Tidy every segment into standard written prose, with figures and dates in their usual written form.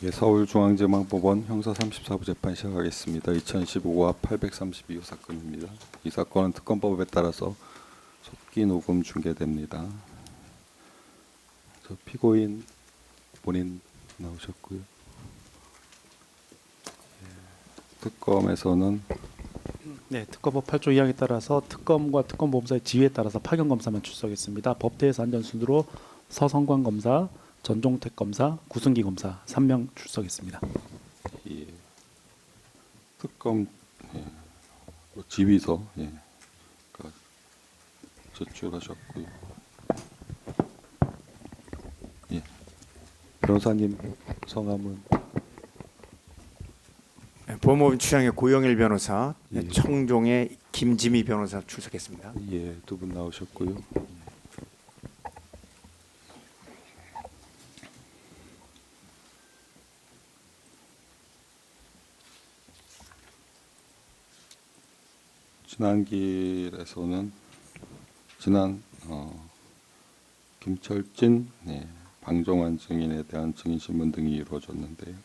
예, 서울중앙지방법원 형사 34부 재판 시작하겠습니다. 2015화 832호 사건입니다. 이 사건은 특검법에 따라서 속기 녹음 중계됩니다. 저 피고인 본인 나오셨고요. 특검에서는 네, 특검법 8조 2항에 따라서 특검과 특검보험사의 지위에 따라서 파견 검사만 출석했습니다. 법대에서 안전 순으로 서성관 검사, 전종택 검사, 구승기 검사 3명 출석했습니다. 예, 특검 지휘서 제출하셨고요. 예, 변호사님 성함은 법무부 추장의 고영일 변호사, 예. 청종의 김지미 변호사 출석했습니다. 예, 두 분 나오셨고요. 진안길에서는 김철진, 방종환 증인에 대한 증인 신문 등이 이루어졌는데요.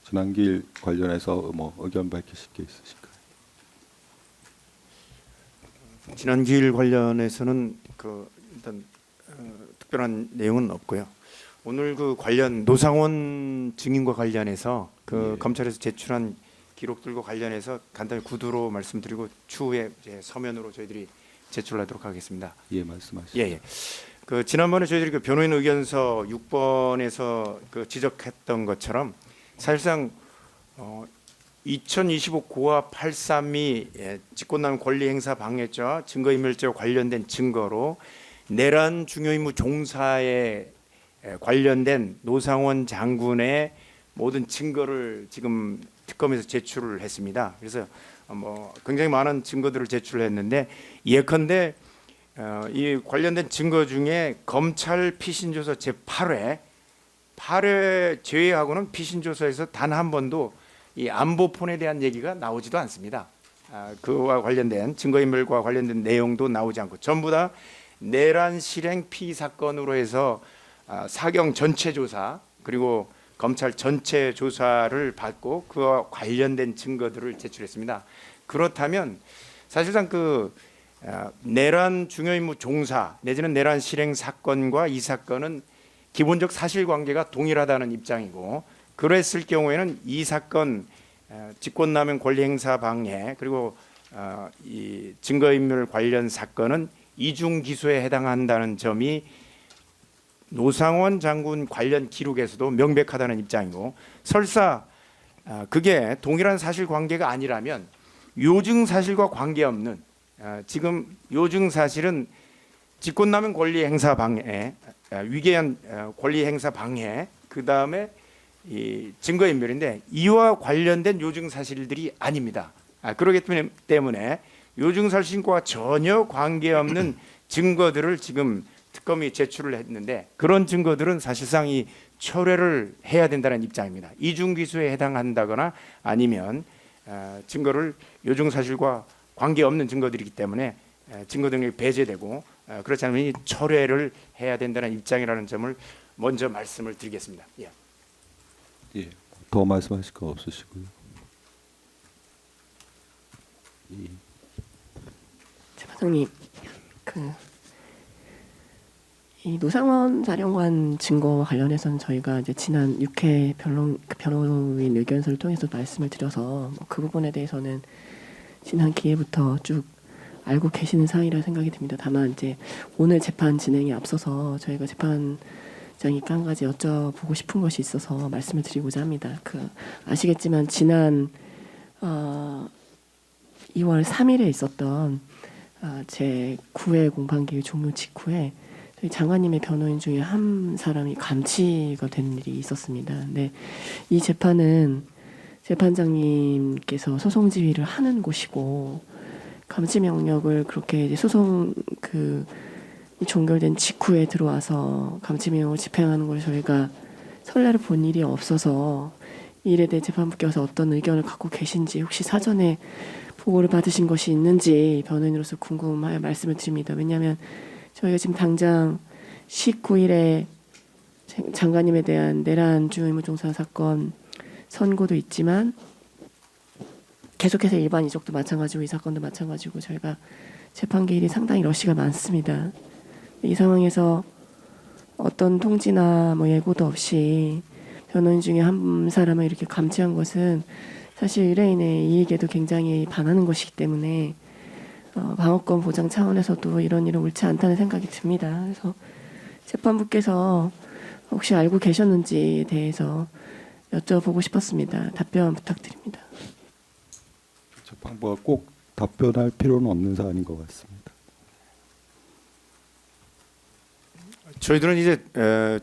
진안길 관련해서 의견 밝히실 게 있으실까요? 진안길 관련해서는 일단 특별한 내용은 없고요. 오늘 관련 노상원 증인과 관련해서 예. 검찰에서 제출한 기록들과 관련해서 간단히 구두로 말씀드리고 추후에 이제 서면으로 저희들이 제출하도록 하겠습니다. 예, 말씀하시죠. 예. 지난번에 저희들이 변호인 의견서 6번에서 지적했던 것처럼 사실상 2025 고압 832 직권남용 권리행사 방해죄와 증거인멸죄와 관련된 증거로 내란 중요임무 종사에 관련된 노상원 장군의 모든 증거를 지금 특검에서 제출을 했습니다. 그래서 굉장히 많은 증거들을 제출했는데 예컨대 이 관련된 증거 중에 검찰 피신조서 제8회 제외하고는 피신조서에서 단 한 번도 이 안보폰에 대한 얘기가 나오지도 않습니다. 그와 관련된 증거인멸과 관련된 내용도 나오지 않고 전부 다 내란 실행 피의 사건으로 해서 사경 전체 조사 그리고 검찰 전체 조사를 받고 그와 관련된 증거들을 제출했습니다. 그렇다면 사실상 내란 중요임무 종사 내지는 내란 실행 사건과 이 사건은 기본적 사실관계가 동일하다는 입장이고 그랬을 경우에는 이 사건 직권남용 권리행사 방해 그리고 이 증거인멸 관련 사건은 이중 기소에 해당한다는 점이 노상원 장군 관련 기록에서도 명백하다는 입장이고 설사 그게 동일한 사실관계가 아니라면 요증 사실과 관계없는 지금 요증 사실은 직권남용 권리행사 방해 위계한 권리행사 방해 그 다음에 이 증거인멸인데 이와 관련된 요증 사실들이 아닙니다. 그렇기 때문에 요증 사실과 전혀 관계없는 증거들을 지금 특검이 제출을 했는데 그런 증거들은 사실상 이 철회를 해야 된다는 입장입니다. 이중기소에 해당한다거나 아니면 증거를 요증 사실과 관계없는 증거들이기 때문에 증거 등록이 배제되고 그렇지 않으면 이 철회를 해야 된다는 입장이라는 점을 먼저 말씀을 드리겠습니다. 예. 예, 더 말씀하실 거 없으시고요. 예. 재판장님, 이 노상원 사령관 증거와 관련해서는 저희가 이제 지난 6회 변호인 의견서를 통해서 말씀을 드려서 그 부분에 대해서는 지난 기회부터 쭉 알고 계시는 사항이라 생각이 듭니다. 다만 이제 오늘 재판 진행에 앞서서 저희가 재판장님께 한 가지 여쭤보고 싶은 것이 있어서 말씀을 드리고자 합니다. 아시겠지만 지난 2월 3일에 있었던 제 9회 공판기일 종료 직후에 저희 장관님의 변호인 중에 한 사람이 감치가 된 일이 있었습니다. 근데 이 재판은 재판장님께서 소송 지휘를 하는 곳이고 감치 명령을 그렇게 이제 소송 종결된 직후에 들어와서 감치 명령을 집행하는 걸 저희가 선례를 본 일이 없어서 이 일에 대해 재판부께서 어떤 의견을 갖고 계신지 혹시 사전에 보고를 받으신 것이 있는지 변호인으로서 궁금하여 말씀을 드립니다. 왜냐하면 저희가 지금 당장 19일에 장관님에 대한 내란 주의무종사 사건 선고도 있지만 계속해서 일반 이적도 마찬가지고 이 사건도 마찬가지고 저희가 재판 기일이 상당히 러시가 많습니다. 이 상황에서 어떤 통지나 뭐 예고도 없이 변호인 중에 한 사람을 이렇게 감치한 것은 사실 의뢰인의 이익에도 굉장히 반하는 것이기 때문에 방어권 보장 차원에서도 이런 일은 옳지 않다는 생각이 듭니다. 그래서 재판부께서 혹시 알고 계셨는지에 대해서 여쭤보고 싶었습니다. 답변 부탁드립니다. 재판부가 꼭 답변할 필요는 없는 사안인 것 같습니다. 저희들은 이제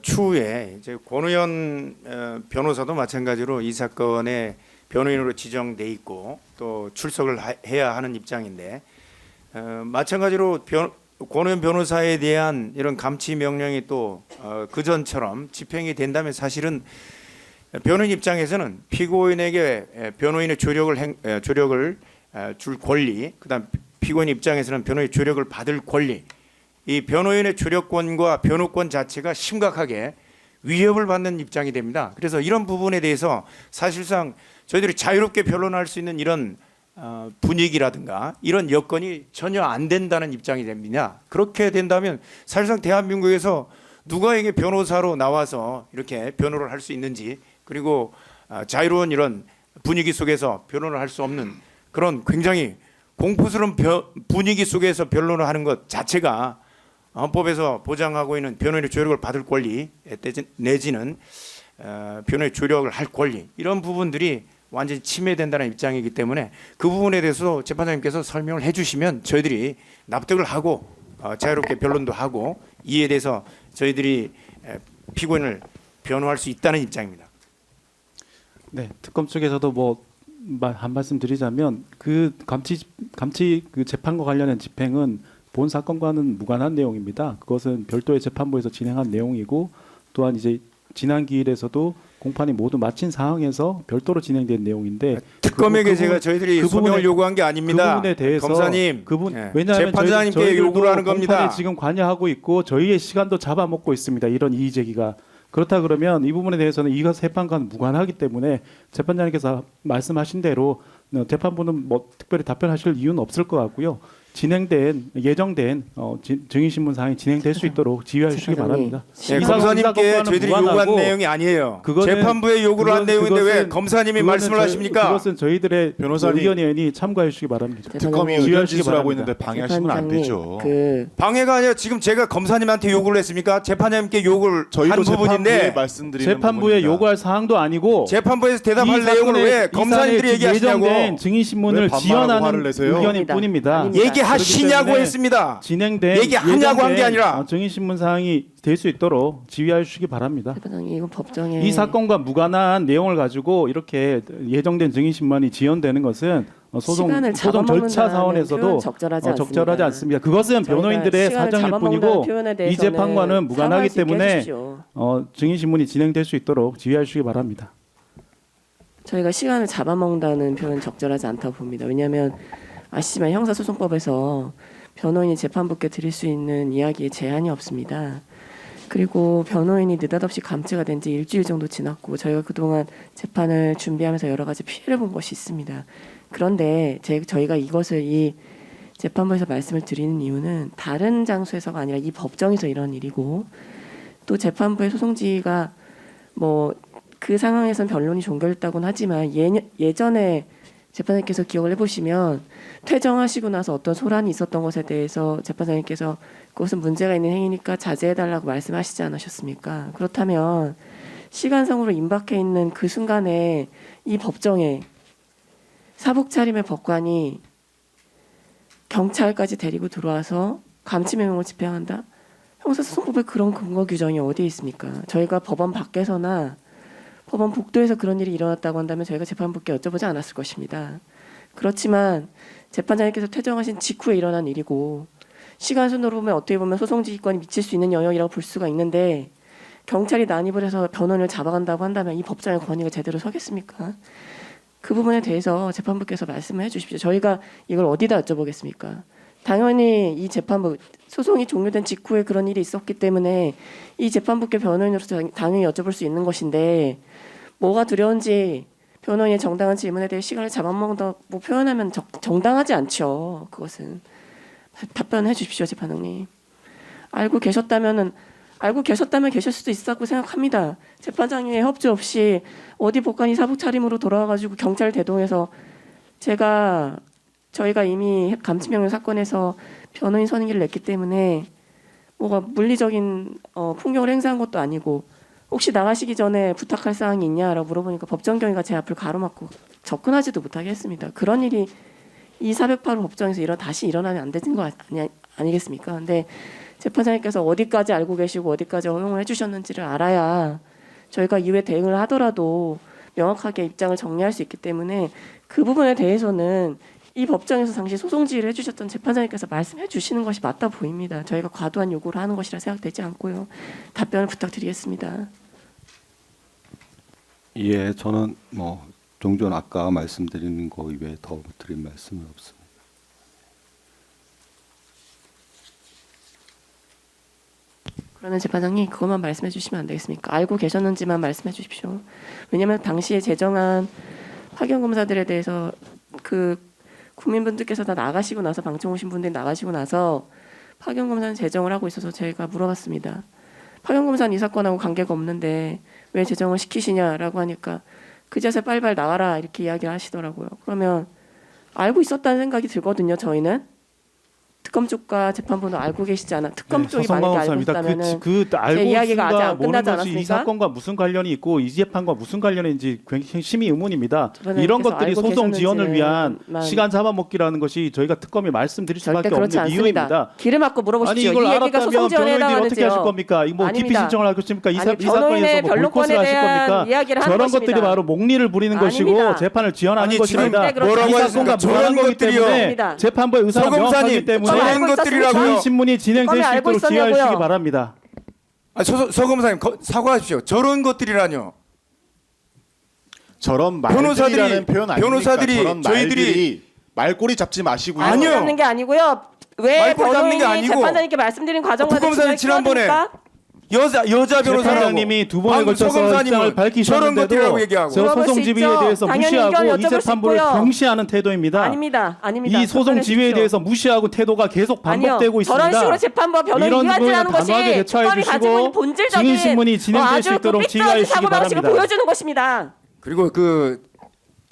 추후에 이제 권우현 변호사도 마찬가지로 이 사건의 변호인으로 지정돼 있고 또 출석을 해야 하는 입장인데 마찬가지로 권우현 변호사에 대한 이런 감치 명령이 또 그전처럼 집행이 된다면 사실은 변호인 입장에서는 피고인에게 변호인의 조력을 줄 권리, 그다음 피고인 입장에서는 변호인의 조력을 받을 권리, 이 변호인의 조력권과 변호권 자체가 심각하게 위협을 받는 입장이 됩니다. 그래서 이런 부분에 대해서 사실상 저희들이 자유롭게 변론할 수 있는 이런 분위기라든가 이런 여건이 전혀 안 된다는 입장이 됩니다. 그렇게 된다면 사실상 대한민국에서 누가 이게 변호사로 나와서 이렇게 변호를 할 수 있는지, 그리고 자유로운 이런 분위기 속에서 변론을 할 수 없는 그런 굉장히 공포스러운 분위기 속에서 변론을 하는 것 자체가 헌법에서 보장하고 있는 변호인의 조력을 받을 권리 내지는 변호인의 조력을 할 권리, 이런 부분들이 완전히 침해된다는 입장이기 때문에 그 부분에 대해서 재판장님께서 설명을 해주시면 저희들이 납득을 하고 자유롭게 변론도 하고 이에 대해서 저희들이 피고인을 변호할 수 있다는 입장입니다. 네, 특검 측에서도 뭐 한 말씀 드리자면 그 감치 그 재판과 관련된 집행은 본 사건과는 무관한 내용입니다. 그것은 별도의 재판부에서 진행한 내용이고 또한 이제 지난 기일에서도 공판이 모두 마친 상황에서 별도로 진행된 내용인데 특검에게 제가 저희들이 소명을 요구한 게 아닙니다. 그 부분에 대해서 검사님, 왜냐하면 재판장님께 요구를 하는 겁니다. 공판에 지금 관여하고 있고 저희의 시간도 잡아먹고 있습니다. 이런 이의 제기가. 그렇다 그러면 이 부분에 대해서는 이 재판과는 무관하기 때문에 재판장님께서 말씀하신 대로 재판부는 뭐 특별히 답변하실 이유는 없을 것 같고요. 예정된 증인신문 사항이 진행될 수 있도록 지휘해 주시기 바랍니다. 네, 검사님께 저희들이 요구한 내용이 아니에요. 재판부에 요구를 한 내용인데 왜 검사님이 말씀을 하십니까? 그것은 저희들의 변호사님, 의견이 참고해 주시기 바랍니다. 특검이 의견 진술하고 있는데 방해하시면 안 되죠. 방해가 아니라 지금 제가 검사님한테 요구를 했습니까? 재판장님께 요구를 한 부분인데 재판부에 요구할 사항도 아니고 재판부에서 대답할 내용을 왜 검사님들이 얘기하시냐고. 예정된 증인신문을 지연하는 의견일 뿐입니다. 얘기하시냐고 했습니다. 진행된 얘기하냐고 한 게 아니라 증인신문 사항이 될 수 있도록 지휘해 주시기 바랍니다. 이건 법정에 이 사건과 무관한 내용을 가지고 이렇게 예정된 증인신문이 지연되는 것은 소송 절차 사원에서도 적절하지 않습니다. 그것은 변호인들의 사정일 뿐이고 이 재판과는 무관하기 때문에 증인신문이 진행될 수 있도록 지휘해 주시기 바랍니다. 저희가 시간을 잡아먹는다는 표현은 적절하지 않다고 봅니다. 왜냐하면 아시지만 형사소송법에서 변호인이 재판부께 드릴 수 있는 이야기에 제한이 없습니다. 그리고 변호인이 느닷없이 감치가 된 지 일주일 정도 지났고 저희가 그동안 재판을 준비하면서 여러 가지 피해를 본 것이 있습니다. 그런데 저희가 이것을 이 재판부에서 말씀을 드리는 이유는 다른 장소에서가 아니라 이 법정에서 이런 일이고 또 재판부의 소송지가 뭐 그 상황에선 변론이 종결됐다고는 하지만 예전에 재판장님께서 기억을 해보시면 퇴정하시고 나서 어떤 소란이 있었던 것에 대해서 재판장님께서 그것은 문제가 있는 행위니까 자제해달라고 말씀하시지 않으셨습니까? 그렇다면 시간상으로 임박해 있는 그 순간에 이 법정에 사복차림의 법관이 경찰까지 데리고 들어와서 감치명령을 집행한다? 형사소송법에 그런 근거 규정이 어디에 있습니까? 저희가 법원 밖에서나 법원 복도에서 그런 일이 일어났다고 한다면 저희가 재판부께 여쭤보지 않았을 것입니다. 그렇지만 재판장님께서 퇴정하신 직후에 일어난 일이고 시간순으로 보면 어떻게 보면 소송지휘권이 미칠 수 있는 영역이라고 볼 수가 있는데 경찰이 난입을 해서 변호인을 잡아간다고 한다면 이 법정의 권위가 제대로 서겠습니까? 그 부분에 대해서 재판부께서 말씀을 해주십시오. 저희가 이걸 어디다 여쭤보겠습니까? 당연히 이 재판부 소송이 종료된 직후에 그런 일이 있었기 때문에 이 재판부께 변호인으로서 당연히 여쭤볼 수 있는 것인데 뭐가 두려운지 변호인의 정당한 질문에 대해 시간을 잡아먹는다고 표현하면 정당하지 않죠. 그것은 답변해 주십시오, 재판장님. 알고 계셨다면 계실 수도 있었다고 생각합니다. 재판장님의 협조 없이 어디 법관이 사복 차림으로 돌아와가지고 경찰 대동해서 저희가 이미 감치명령 사건에서 변호인 선임기를 냈기 때문에 뭐가 물리적인 폭력을 행사한 것도 아니고 혹시 나가시기 전에 부탁할 사항이 있냐라고 물어보니까 법정경위가 제 앞을 가로막고 접근하지도 못하게 했습니다. 그런 일이 이 408호 법정에서 다시 일어나면 안 되는 거 아니겠습니까? 근데 재판장님께서 어디까지 알고 계시고 어디까지 허용을 해주셨는지를 알아야 저희가 이후에 대응을 하더라도 명확하게 입장을 정리할 수 있기 때문에 그 부분에 대해서는 이 법정에서 당시 소송 지휘를 해주셨던 재판장님께서 말씀해 주시는 것이 맞다 보입니다. 저희가 과도한 요구를 하는 것이라 생각되지 않고요. 답변을 부탁드리겠습니다. 예, 저는 뭐 종전 아까 말씀드리는 거 이외에 더 드릴 말씀은 없습니다. 그러면 재판장님 그것만 말씀해 주시면 안 되겠습니까? 알고 계셨는지만 말씀해 주십시오. 왜냐하면 당시에 제정한 파견검사들에 대해서 그 국민분들께서 다 나가시고 나서 방청 오신 분들이 나가시고 나서 파견검사는 제정을 하고 있어서 저희가 물어봤습니다. 파견검사는 이 사건하고 관계가 없는데 왜 제정을 시키시냐라고 하니까 그제서 빨리빨리 나가라 이렇게 이야기를 하시더라고요. 그러면 알고 있었다는 생각이 들거든요. 저희는 특검 쪽과 재판부는 알고 계시지 않아. 특검 쪽이 만약에 알고 있다면은 알고 제 이야기가 아직 안 모르는 끝나지 것이 이 않았습니까? 사건과 무슨 관련이 있고 이 재판과 무슨 관련인지 굉장히 심히 의문입니다. 재판장님께서 이런 것들이 알고 소송 지연을 위한 계셨는지는 시간 잡아먹기라는 것이 저희가 특검이 말씀드릴 절대 수밖에 그렇지 없는 않습니다. 이유입니다. 길을 막고 아니 물어보십시오. 이걸 이 얘기가 알았다면 소송 지연에 변호인들이 어떻게 하실 해당하는지요. 겁니까? 뭐 기피 아닙니다. 신청을 할 것입니까? 이 아니, 사건에서 변호인의 뭐 변론권에 물코스를 하실 대한 겁니까? 이야기를 하는 저런 것입니다. 것들이 바로 목리를 부리는 것이고 아닙니다. 재판을 지연하는 아니, 것입니다. 지금 뭐라고 이 사건과 하셨습니까? 저런 무관한 거기 것들이요. 때문에 아닙니다. 재판부의 의사가 서검사님, 명확하기 때문에 저런 알고 것들이라고요. 이 신문이 진행될 특검이 수 알고 있도록 지휘하시기 있었냐고요? 바랍니다. 서검사님 사과하십시오. 저런 것들이라뇨. 저런 변호사들이- 말들이라는 표현 아닙니까? 변호사들이 저런 저희들이- 말들이 말꼬리 잡지 마시고요. 아니요. 잡는 게 아니고요. 왜 말꼬리 잡는 게 변호인이 아니고 재판장님께 말씀드린 과정과 부검사는 지난번에 여자 변호사라고 재판장님이 두 번에 방금 걸쳐서 서검사님은 입장을 저런 밝히셨는데도 것들이라고 얘기하고 저 물어볼 소송 수 지휘에 있죠. 대해서 당연히 무시하고 의견 이 여쭤볼 수 재판부를 있고요. 경시하는 태도입니다. 아닙니다. 이 소송 지휘에 대해서 무시하고 태도가 계속 반복되고 있습니다. 저런 식으로 재판부와 변호인 이런 이완질하는 부분에 것이 단호하게 대처해 특검이 가지고 주시고 있는 본질적인 증인 신문이 진행될 수 아주 있도록 삐뚤어진 지휘하시기 사고방식을 바랍니다. 보여주는 것입니다. 그리고 그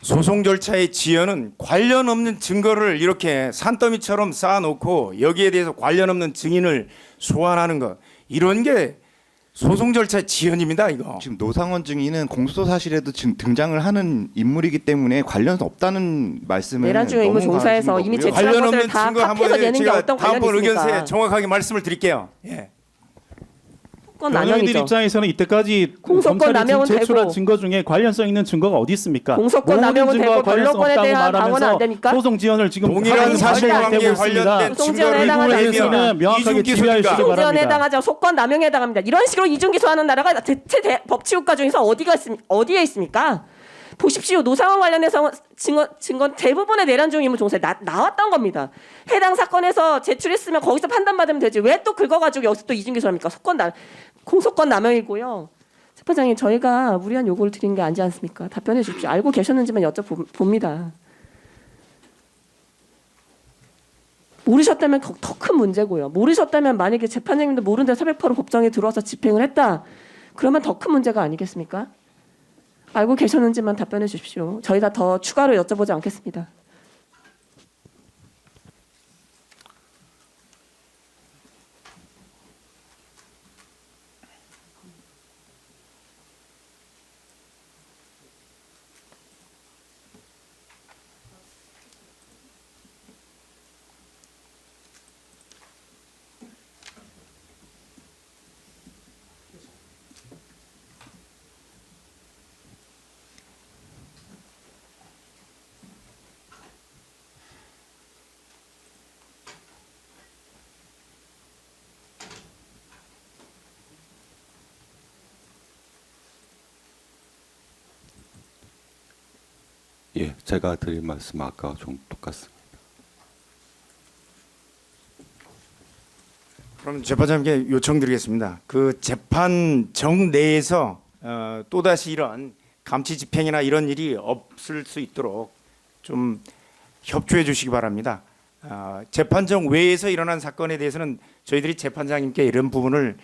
소송 절차의 지연은 관련 없는 증거를 이렇게 산더미처럼 쌓아놓고 여기에 대해서 관련 없는 증인을 소환하는 것 이런 게 소송 절차의 지연입니다. 이거. 지금 노상원 증인은 공소 사실에도 지금 등장을 하는 인물이기 때문에 관련 없다는 말씀을 내란 중에 임무 너무 종사에서 하신 이미 거고요. 제출한 관련 없는 것을 다 증거 한번 합해서 내는 게 제가 어떤 관련이 다음번 의견서에 있습니까? 정확하게 말씀을 드릴게요. 예. 공소권 변호인들 남용이죠. 입장에서는 이때까지 공소권 검찰이 남용은 제출한 되고 증거 중에 관련성 있는 증거가 어디 있습니까? 공소권 모든 남용은 증거와 되고 관련성 변론권에 없다고 대한 방어는 말하면서 안 되니까? 소송 지연을 지금 동일한 하고 사실관계에 되고 있습니다. 관련된 소송지연에 증거를 해당하지 이 않습니다. 부분에서는 명확하게 이중기 지휘하시기 소지가. 소송지연에 바랍니다. 해당하죠. 속건 남용에 해당합니다. 이런 식으로 이중 기소하는 나라가 대체 법치국가 중에서 어디에 있습니까? 보십시오. 노상원 관련해서 증거 대부분의 내란 중 임무 종사에 나왔던 겁니다. 해당 사건에서 제출했으면 거기서 판단받으면 되지. 왜 또 긁어가지고 여기서 또 이중 기소합니까? 공소권 남용이고요. 재판장님 저희가 무리한 요구를 드린 게 아니지 않습니까? 답변해 주십시오. 알고 계셨는지만 여쭤봅니다. 모르셨다면 더 큰 문제고요. 모르셨다면 만약에 재판장님도 모르는데 408호 법정에 들어와서 집행을 했다. 그러면 더 큰 문제가 아니겠습니까? 알고 계셨는지만 답변해 주십시오. 저희가 더 추가로 여쭤보지 않겠습니다. 예, 제가 드릴 말씀 아까 좀 똑같습니다. 그럼 재판장님께 요청드리겠습니다. 그 재판정 내에서 또다시 이런 감치 집행이나 이런 일이 없을 수 있도록 좀 협조해 주시기 바랍니다. 재판정 외에서 일어난 사건에 대해서는 저희들이 재판장님께 이런 부분을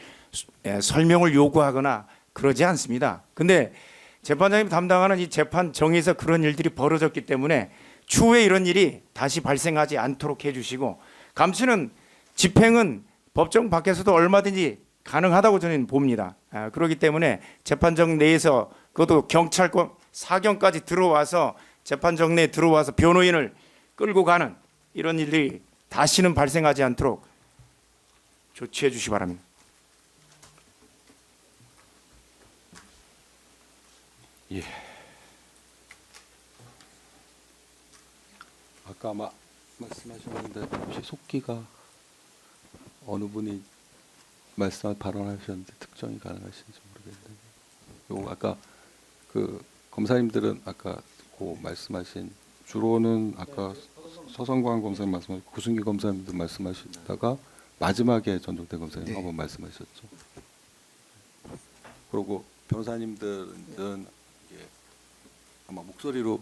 설명을 요구하거나 그러지 않습니다. 근데 재판장님 담당하는 이 재판정에서 그런 일들이 벌어졌기 때문에 추후에 이런 일이 다시 발생하지 않도록 해주시고, 감시는 집행은 법정 밖에서도 얼마든지 가능하다고 저는 봅니다. 그렇기 때문에 재판정 내에서 그것도 경찰권 사경까지 들어와서 재판정 내에 들어와서 변호인을 끌고 가는 이런 일들이 다시는 발생하지 않도록 조치해 주시기 바랍니다. 예. 아까 아마 말씀하셨는데 혹시 속기가 어느 분이 발언하셨는데 특정이 가능하신지 모르겠는데, 요 아까 그 검사님들은 아까 그 말씀하신 주로는 아까 서성광 검사님 말씀하신 구승기 검사님들 말씀하시다가 마지막에 전종태 검사님 네. 한번 말씀하셨죠. 그리고 변호사님들은 아마 목소리로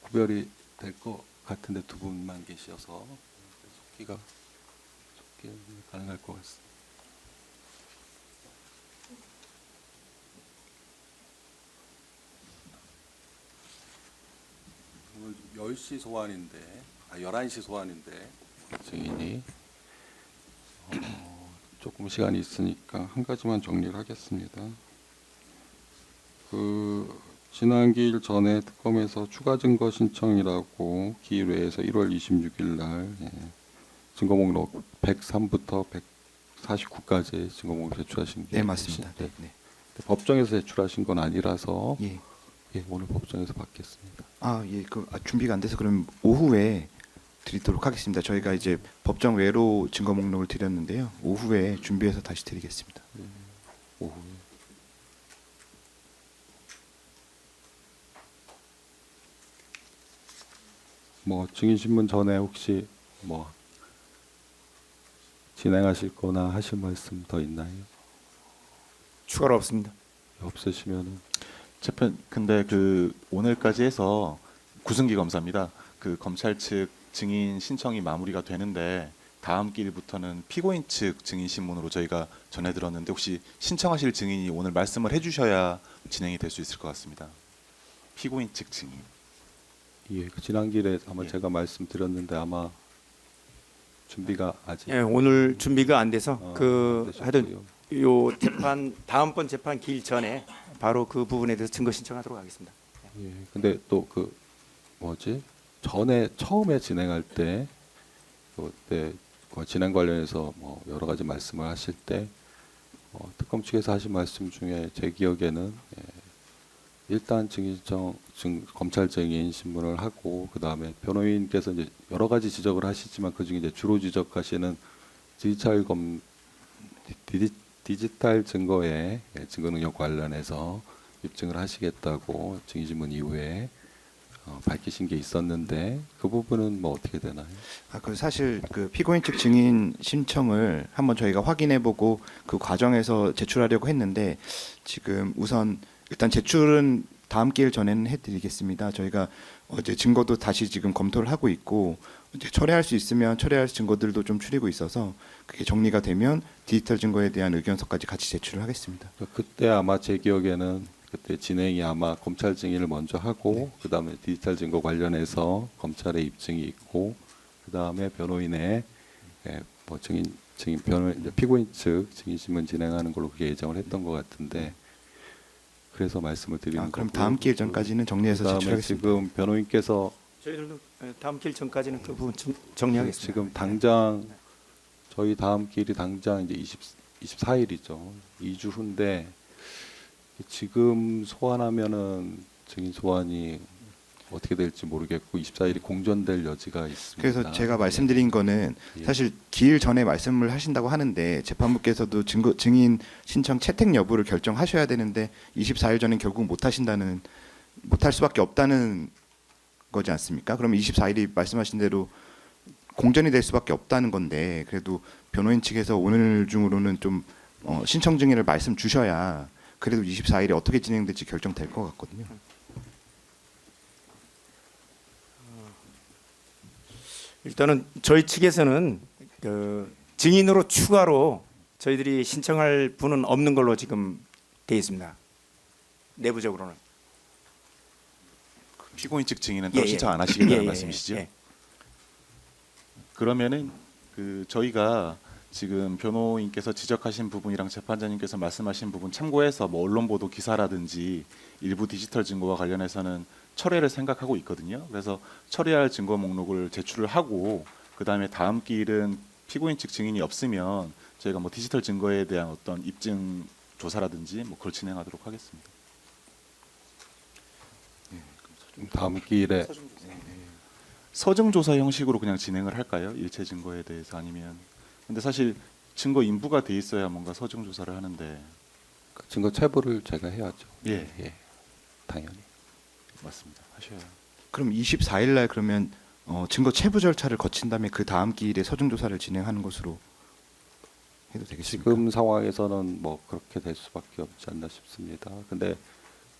구별이 될 것 같은데 두 분만 계셔서 속기가 가능할 것 같습니다. 오늘 10시 소환인데, 11시 소환인데 증인이 조금 시간이 있으니까 한 가지만 정리를 하겠습니다. 지난 기일 전에 특검에서 추가 증거 신청이라고 기일 외에서 1월 26일 날 증거 목록 103부터 149까지 증거 목록 제출하신 게 네, 맞습니다. 네. 네. 법정에서 제출하신 건 아니라서 예. 오늘 법정에서 받겠습니다. 준비가 안 돼서 그럼 오후에 드리도록 하겠습니다. 저희가 이제 법정 외로 증거 목록을 드렸는데요. 오후에 준비해서 다시 드리겠습니다. 오후에. 증인 신문 전에 혹시 진행하실 거나 하실 말씀 더 있나요? 추가로 없습니다. 없으시면은 근데 오늘까지 해서 구승기 검사입니다. 검찰 측 증인 신청이 마무리가 되는데 다음 기일부터는 피고인 측 증인 신문으로 저희가 전해 들었는데, 혹시 신청하실 증인이 오늘 말씀을 해주셔야 진행이 될 수 있을 것 같습니다. 피고인 측 증인. 예, 지난 길에 아마 예. 제가 말씀드렸는데 아마 준비가 아직 오늘 준비가 안 돼서 안 하여튼 되셨고요. 요 재판 다음번 재판 기일 전에 바로 그 부분에 대해서 증거 신청하도록 하겠습니다. 예, 근데 또 전에 처음에 진행할 때 그때 진행 관련해서 여러 가지 말씀을 하실 때 특검 측에서 하신 말씀 중에 제 기억에는 일단 검찰 증인 신문을 하고 그 다음에 변호인께서 이제 여러 가지 지적을 하시지만 그 중에 이제 주로 지적하시는 디지털 증거의 증거 능력 관련해서 입증을 하시겠다고 증인 신문 이후에 밝히신 게 있었는데 그 부분은 어떻게 되나요? 사실 피고인 측 증인 신청을 한번 저희가 확인해보고 그 과정에서 제출하려고 했는데, 지금 우선 일단 제출은 다음 기일 전에는 해드리겠습니다. 저희가 어제 증거도 다시 지금 검토를 하고 있고, 이제 철회할 수 있으면 철회할 증거들도 좀 추리고 있어서 그게 정리가 되면 디지털 증거에 대한 의견서까지 같이 제출을 하겠습니다. 그때 아마 제 기억에는 그때 진행이 아마 검찰 증인을 먼저 하고 그다음에 디지털 증거 관련해서 검찰의 입증이 있고 그다음에 변호인의 피고인 측 증인 신문 진행하는 걸로 그게 예정을 했던 것 같은데, 그래서 말씀을 드리는 그럼 거고요. 다음 기일 전까지는 정리해서 그다음에 제출하겠습니다. 지금 변호인께서 저희들도 다음 기일 전까지는 그 부분 정리하겠습니다. 지금 당장 저희 다음 기일이 당장 이제 24일이죠. 2주 후인데 지금 소환하면은 증인 소환이 어떻게 될지 모르겠고 24일이 공전될 여지가 있습니다. 그래서 제가 말씀드린 거는 예. 사실 기일 전에 말씀을 하신다고 하는데 재판부께서도 증인 신청 채택 여부를 결정하셔야 되는데 24일 전엔 결국 못할 수밖에 없다는 거지 않습니까? 그러면 24일이 말씀하신 대로 공전이 될 수밖에 없다는 건데 그래도 변호인 측에서 오늘 중으로는 좀 신청 증인을 말씀 주셔야 그래도 24일에 어떻게 진행될지 결정될 것 같거든요. 일단은 저희 측에서는 그 증인으로 추가로 저희들이 신청할 분은 없는 걸로 지금 돼 있습니다. 내부적으로는. 피고인 측 증인은 예, 따로 예. 신청 안 하시겠다는 예, 예, 말씀이시죠? 예. 그러면은 그 저희가 지금 변호인께서 지적하신 부분이랑 재판장님께서 말씀하신 부분 참고해서 뭐 언론 보도 기사라든지 일부 디지털 증거와 관련해서는 철회를 생각하고 있거든요. 그래서 철회할 증거 목록을 제출을 하고 그다음에 다음 길은 피고인 측 증인이 없으면 저희가 뭐 디지털 증거에 대한 어떤 입증 조사라든지 뭐 그걸 진행하도록 하겠습니다. 다음 기일에 서증 조사 형식으로 그냥 진행을 할까요? 일체 증거에 대해서 아니면 근데 사실 증거 인부가 돼 있어야 뭔가 서증 조사를 하는데 그 증거 체부를 제가 해야죠. 예. 당연히. 맞습니다. 하셔야. 그럼 24일 날 그러면 증거 체부 절차를 거친 다음에 그 다음 기일에 서중 조사를 진행하는 것으로 해도 되겠습니까? 지금 상황에서는 뭐 그렇게 될 수밖에 없지 않나 싶습니다. 근데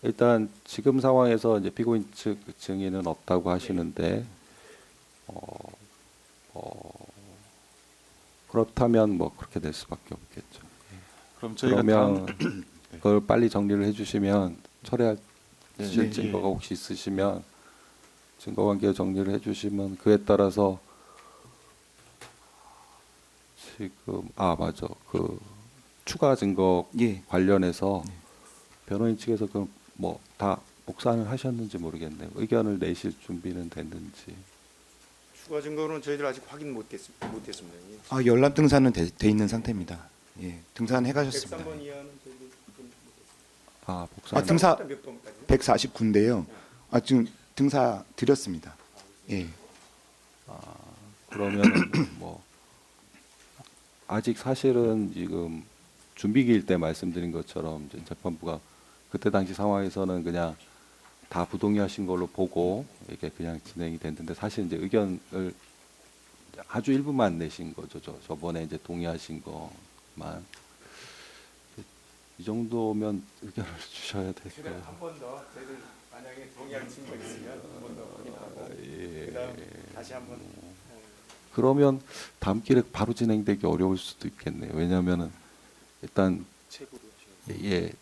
일단 지금 상황에서 이제 피고인 측 증인은 없다고 하시는데 그렇다면 뭐 그렇게 될 수밖에 없겠죠. 그럼 저희가 그러면 다음 그걸 빨리 정리를 해주시면 철회할 네, 실 네, 증거가 예. 혹시 있으시면 증거관계 정리를 해주시면 그에 따라서 지금 맞아 그 추가 증거 예. 관련해서 변호인 측에서 그 뭐 다 목사를 하셨는지 모르겠네요. 의견을 내실 준비는 됐는지. 추가 증거는 저희들 아직 확인 못했습니다. 열람 등산은 돼 있는 상태입니다. 예, 등산해 가셨습니다. 103번 이하는 저희들 목사. 등사 몇 번까지? 149인데요. 지금 등사 드렸습니다. 예. 그러면 뭐 아직 사실은 지금 준비기일 때 말씀드린 것처럼 이제 재판부가 그때 당시 상황에서는 그냥 다 부동의하신 걸로 보고 이게 그냥 진행이 됐는데 사실 이제 의견을 아주 일부만 내신 거죠. 저번에 이제 동의하신 것만 이 정도면 의견을 주셔야 될 거예요. 한 번 더 저희들 만약에 동의할 증거 있으면 한 번 더 확인하고 그다음 다시 한번 그러면 다음 길에 바로 진행되기 어려울 수도 있겠네요. 왜냐하면은 일단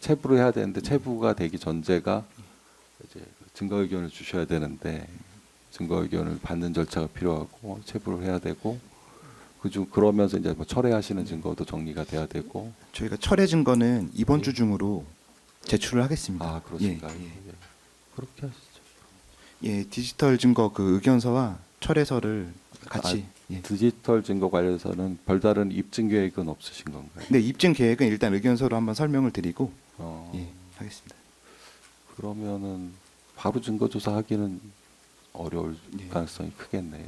체부를 해야 되는데 체부가 되기 전제가 이제 증거 의견을 주셔야 되는데 증거 의견을 받는 절차가 필요하고 체부를 해야 되고 그러면서 이제 뭐 철회하시는 증거도 정리가 돼야 되고. 저희가 철회 증거는 이번 주 중으로 제출을 하겠습니다. 그렇습니까? 예, 예. 그렇게 하시죠. 예, 디지털 증거 그 의견서와 철회서를 같이. 예. 디지털 증거 관련해서는 별다른 입증 계획은 없으신 건가요? 네, 입증 계획은 일단 의견서로 한번 설명을 드리고 어, 예, 하겠습니다. 그러면은 바로 증거 조사하기는 어려울 예. 가능성이 크겠네요.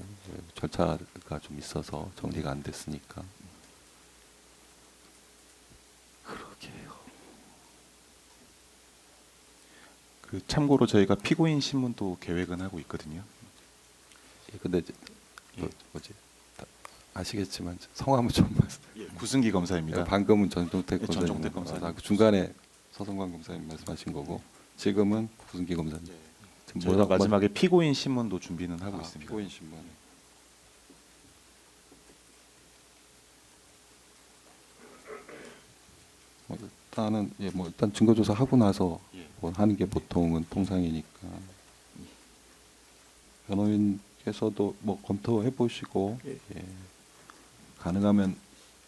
절차가 좀 있어서 정리가 안 됐으니까. 그러게요. 그 참고로 저희가 피고인 신문도 계획은 하고 있거든요. 근데 이제 아시겠지만 성함은 좀 말씀. 구승기 검사입니다. 방금은 전종택 예, 검사님. 전종택 검사님. 중간에 서성관 검사님 말씀하신 거고 지금은 구승기 검사님. 지금 저희가 마지막에 피고인 신문도 준비는 하고 있습니다. 피고인 신문. 일단은 일단 증거 조사 하고 나서 뭐 하는 게 보통은 통상이니까. 변호인께서도 뭐 검토해 보시고 가능하면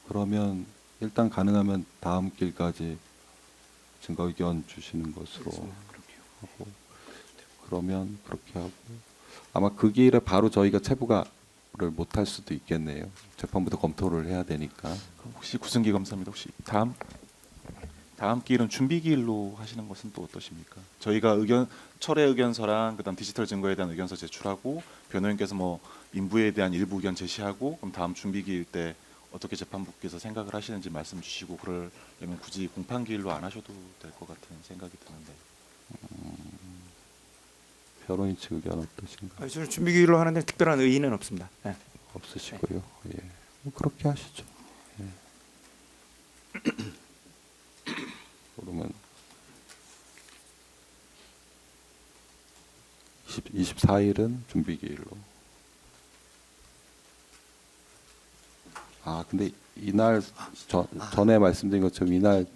그러면 일단 가능하면 다음 길까지 증거 의견 주시는 것으로 하고 그러면 그렇게 하고 아마 그 길에 바로 저희가 체부가를 못할 수도 있겠네요. 재판부도 검토를 해야 되니까. 그럼 혹시 구승기 검사입니다. 혹시 다음 기일은 준비 기일로 하시는 것은 또 어떠십니까? 저희가 철회 의견서랑 그다음 디지털 증거에 대한 의견서 제출하고 변호인께서 뭐 인부에 대한 일부 의견 제시하고 그럼 다음 준비 기일 때 어떻게 재판부께서 생각을 하시는지 말씀 주시고 그러려면 굳이 공판 기일로 안 하셔도 될 것 같은 생각이 드는데. 변호인 측 의견 어떠신가요? 저는 준비기일로 하는데 특별한 의의는 없습니다. 예. 없으시고요. 예. 뭐 그렇게 하시죠. 예. 그러면 24일은 준비기일로. 아 근데 이날 전에 말씀드린 것처럼 이날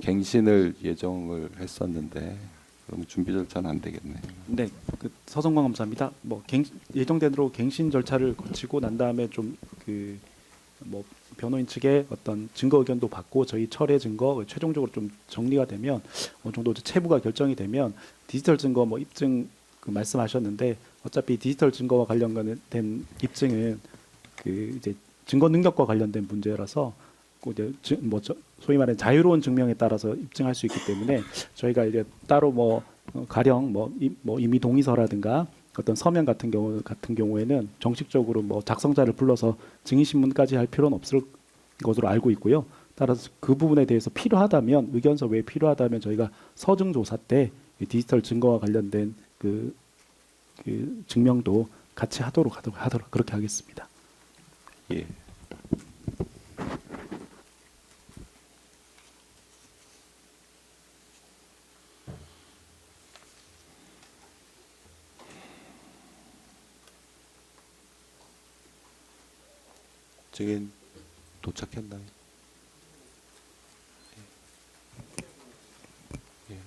갱신을 예정을 했었는데 그러면 준비 절차는 안 되겠네요. 네, 그 서성광 검사입니다. 뭐 예정된 대로 갱신 절차를 거치고 난 다음에 좀 뭐 변호인 측의 어떤 증거 의견도 받고 저희 철회 증거 최종적으로 좀 정리가 되면 어느 정도 체부가 결정이 되면 디지털 증거 뭐 입증 그 말씀하셨는데 어차피 디지털 증거와 관련된 입증은 그 이제 증거 능력과 관련된 문제라서 그 이제 소위 말하는 자유로운 증명에 따라서 입증할 수 있기 때문에 저희가 이제 따로 뭐 가령 뭐 이미 동의서라든가 어떤 서면 같은 경우에는 정식적으로 뭐 작성자를 불러서 증인 신문까지 할 필요는 없을 것으로 알고 있고요. 따라서 그 부분에 대해서 필요하다면 의견서 외에 필요하다면 저희가 서증 조사 때 디지털 증거와 관련된 그 증명도 같이 하도록 그렇게 하겠습니다. 예. 증인 도착했나요? 예. 예.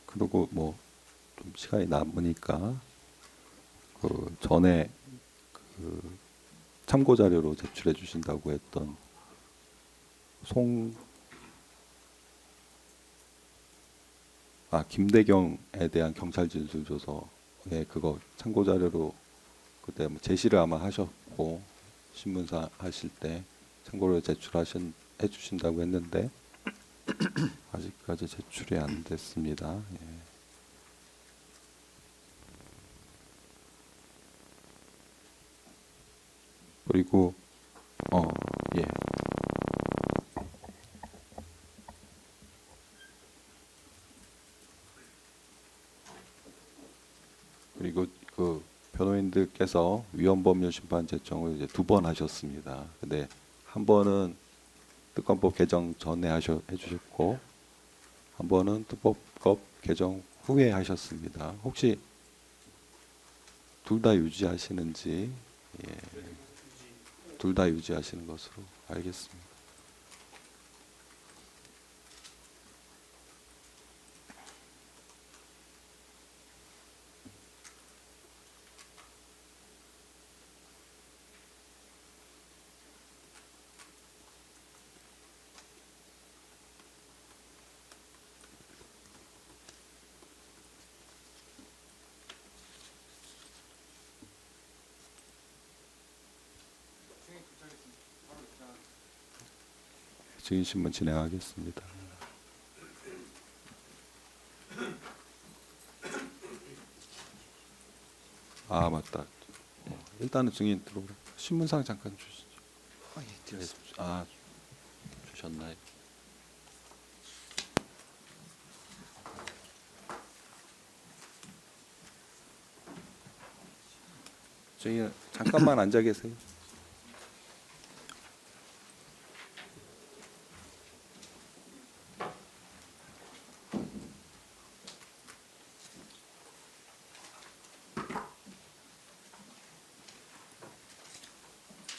그리고 뭐 좀 시간이 남으니까 그 전에 그 참고 자료로 제출해 주신다고 했던 김대경에 대한 경찰 진술 조서에 그거 참고 자료로 그때 뭐 제시를 아마 하셨고 신문사 하실 때 참고로 해 주신다고 했는데 아직까지 제출이 안 됐습니다. 예. 그리고 예. 그리고 그 변호인들께서 위헌법률 심판 제청을 이제 2번 하셨습니다. 근데 한 번은 특검법 개정 전에 해주셨고 한 번은 특검법 개정 후에 하셨습니다. 혹시 둘 다 유지하시는지? 예. 둘 다 유지하시는 것으로 알겠습니다. 증인신문 진행하겠습니다. 아 맞다. 일단은 증인 들어오라. 신문상 잠깐 주시죠. 아 주셨나요? 증인 잠깐만 앉아 계세요.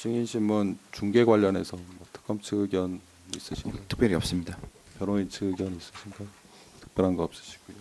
증인신문 중계 관련해서 뭐 특검 측 의견 있으신가요? 특별히 없습니다. 변호인 측 의견 있으신가요? 특별한 거 없으시고요.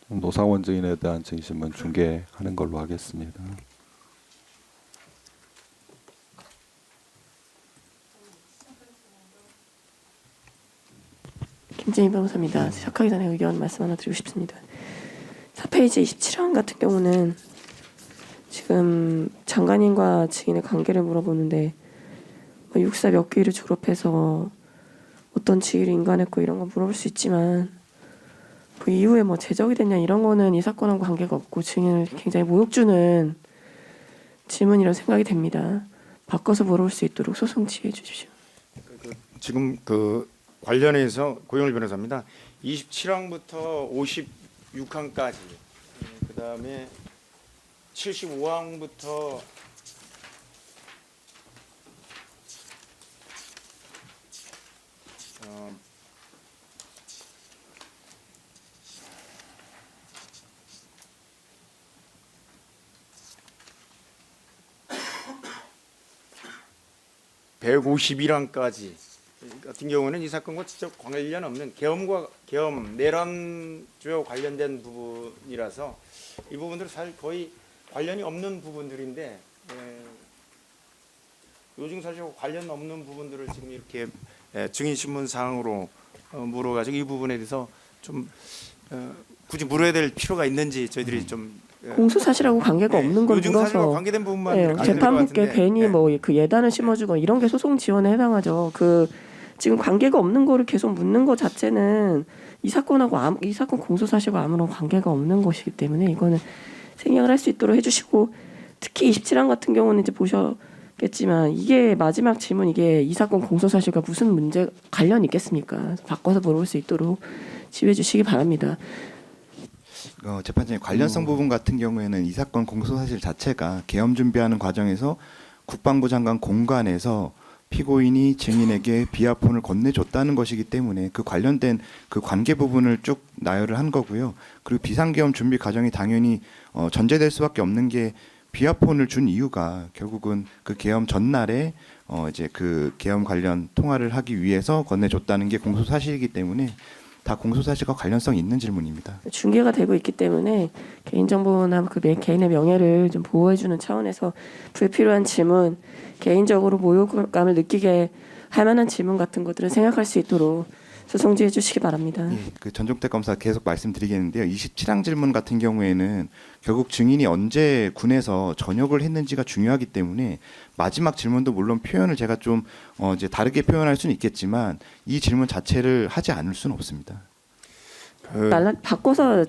노상원 증인에 대한 증인신문 중계하는 걸로 하겠습니다. 김재인 변호사입니다. 시작하기 전에 의견 말씀 하나 드리고 싶습니다. 4페이지 27항 같은 경우는 지금 장관님과 증인의 관계를 물어보는데 육사 몇 기를 졸업해서 어떤 직위를 인간했고 이런 거 물어볼 수 있지만 그 이후에 뭐 제적이 됐냐 이런 거는 이 사건하고 관계가 없고 증인을 굉장히 모욕 주는 질문이라고 생각이 됩니다. 바꿔서 물어볼 수 있도록 소송 지휘해 주십시오. 지금 그 관련해서 고영일 변호사입니다. 27항부터 56항까지 그다음에 75항부터 어, 151항까지 같은 경우는 이 사건과 직접 관련 없는 계엄 내란 주요 관련된 부분이라서 이 부분들은 사실 거의 관련이 없는 부분들인데 요즘 사실과 관련 없는 부분들을 지금 이렇게 증인 신문 사항으로 물어가지고 이 부분에 대해서 좀 굳이 물어야 될 필요가 있는지 저희들이 좀 공소 사실하고 관계가 없는 걸 요즘 사실과 물어서 관계된 부분만 네, 이렇게 알려드릴 것 재판부께 같은데. 괜히 네. 뭐 그 예단을 심어주고 이런 게 소송 지원에 해당하죠. 그 지금 관계가 없는 거를 계속 묻는 것 자체는 이 사건하고 이 사건 공소 사실과 아무런 관계가 없는 것이기 때문에 이거는 생략을 할 수 있도록 해주시고 특히 27항 같은 경우는 이제 보셨겠지만 이게 마지막 질문 이게 이 사건 공소 사실과 무슨 문제 관련이 있겠습니까? 바꿔서 물어볼 수 있도록 지휘해 주시기 바랍니다. 재판장님 관련성 부분 같은 경우에는 이 사건 공소 사실 자체가 계엄 준비하는 과정에서 국방부 장관 공관에서 피고인이 증인에게 비아폰을 건네줬다는 것이기 때문에 그 관련된 그 관계 부분을 쭉 나열을 한 거고요. 그리고 비상계엄 준비 과정이 당연히 전제될 수밖에 없는 게 비아폰을 준 이유가 결국은 그 계엄 전날에 이제 그 계엄 관련 통화를 하기 위해서 건네줬다는 게 공소 사실이기 때문에 다 공소 사실과 관련성 있는 질문입니다. 중계가 되고 있기 때문에 개인정보나 그 개인의 명예를 좀 보호해주는 차원에서 불필요한 질문, 개인적으로 모욕감을 느끼게 할 만한 질문 같은 것들은 생각할 수 있도록 소송지해 주시기 바랍니다. 예, 그 전종택 검사 계속 말씀드리겠는데요. 27항 질문 같은 경우에는 결국 증인이 언제 군에서 전역을 했는지가 중요하기 때문에 마지막 질문도 물론 표현을 제가 좀 이제 다르게 표현할 수는 있겠지만 이 질문 자체를 하지 않을 수는 없습니다. 바꿔서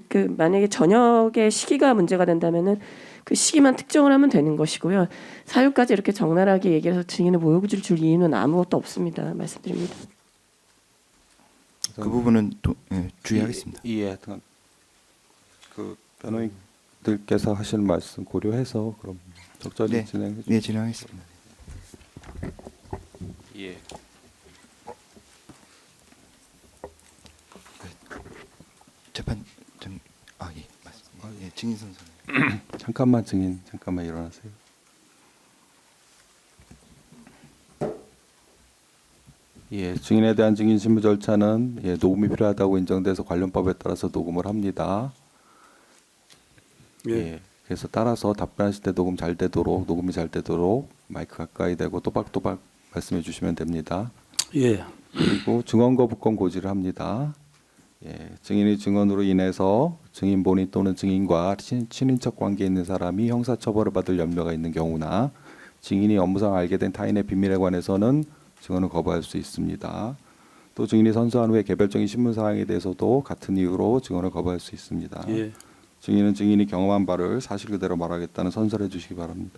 그 만약에 전역의 시기가 문제가 된다면은 그 시기만 특정을 하면 되는 것이고요. 사유까지 이렇게 적나라하게 얘기해서 증인의 모욕을 줄 이유는 아무것도 없습니다. 말씀드립니다. 그 부분은 또 주의하겠습니다. 하여튼 그 변호인들께서 하신 말씀 고려해서 그럼 적절히 네. 진행해 주시죠. 네, 진행하겠습니다. 예. 재판장 예, 맞습니다. 예, 증인 선수. 잠깐만 증인 잠깐만 일어나세요. 예, 증인에 대한 증인 신문 절차는 녹음이 필요하다고 인정돼서 관련법에 따라서 녹음을 합니다. 예. 그래서 따라서 답변하실 때 녹음이 잘 되도록 마이크 가까이 대고 또박또박 말씀해 주시면 됩니다. 예. 그리고 증언 거부권 고지를 합니다. 예, 증인의 증언으로 인해서 증인 본인 또는 증인과 친인척 관계에 있는 사람이 형사처벌을 받을 염려가 있는 경우나 증인이 업무상 알게 된 타인의 비밀에 관해서는 증언을 거부할 수 있습니다. 또 증인이 선서한 후에 개별적인 신문 사항에 대해서도 같은 이유로 증언을 거부할 수 있습니다. 예. 증인은 증인이 경험한 바를 사실 그대로 말하겠다는 선서를 해주시기 바랍니다.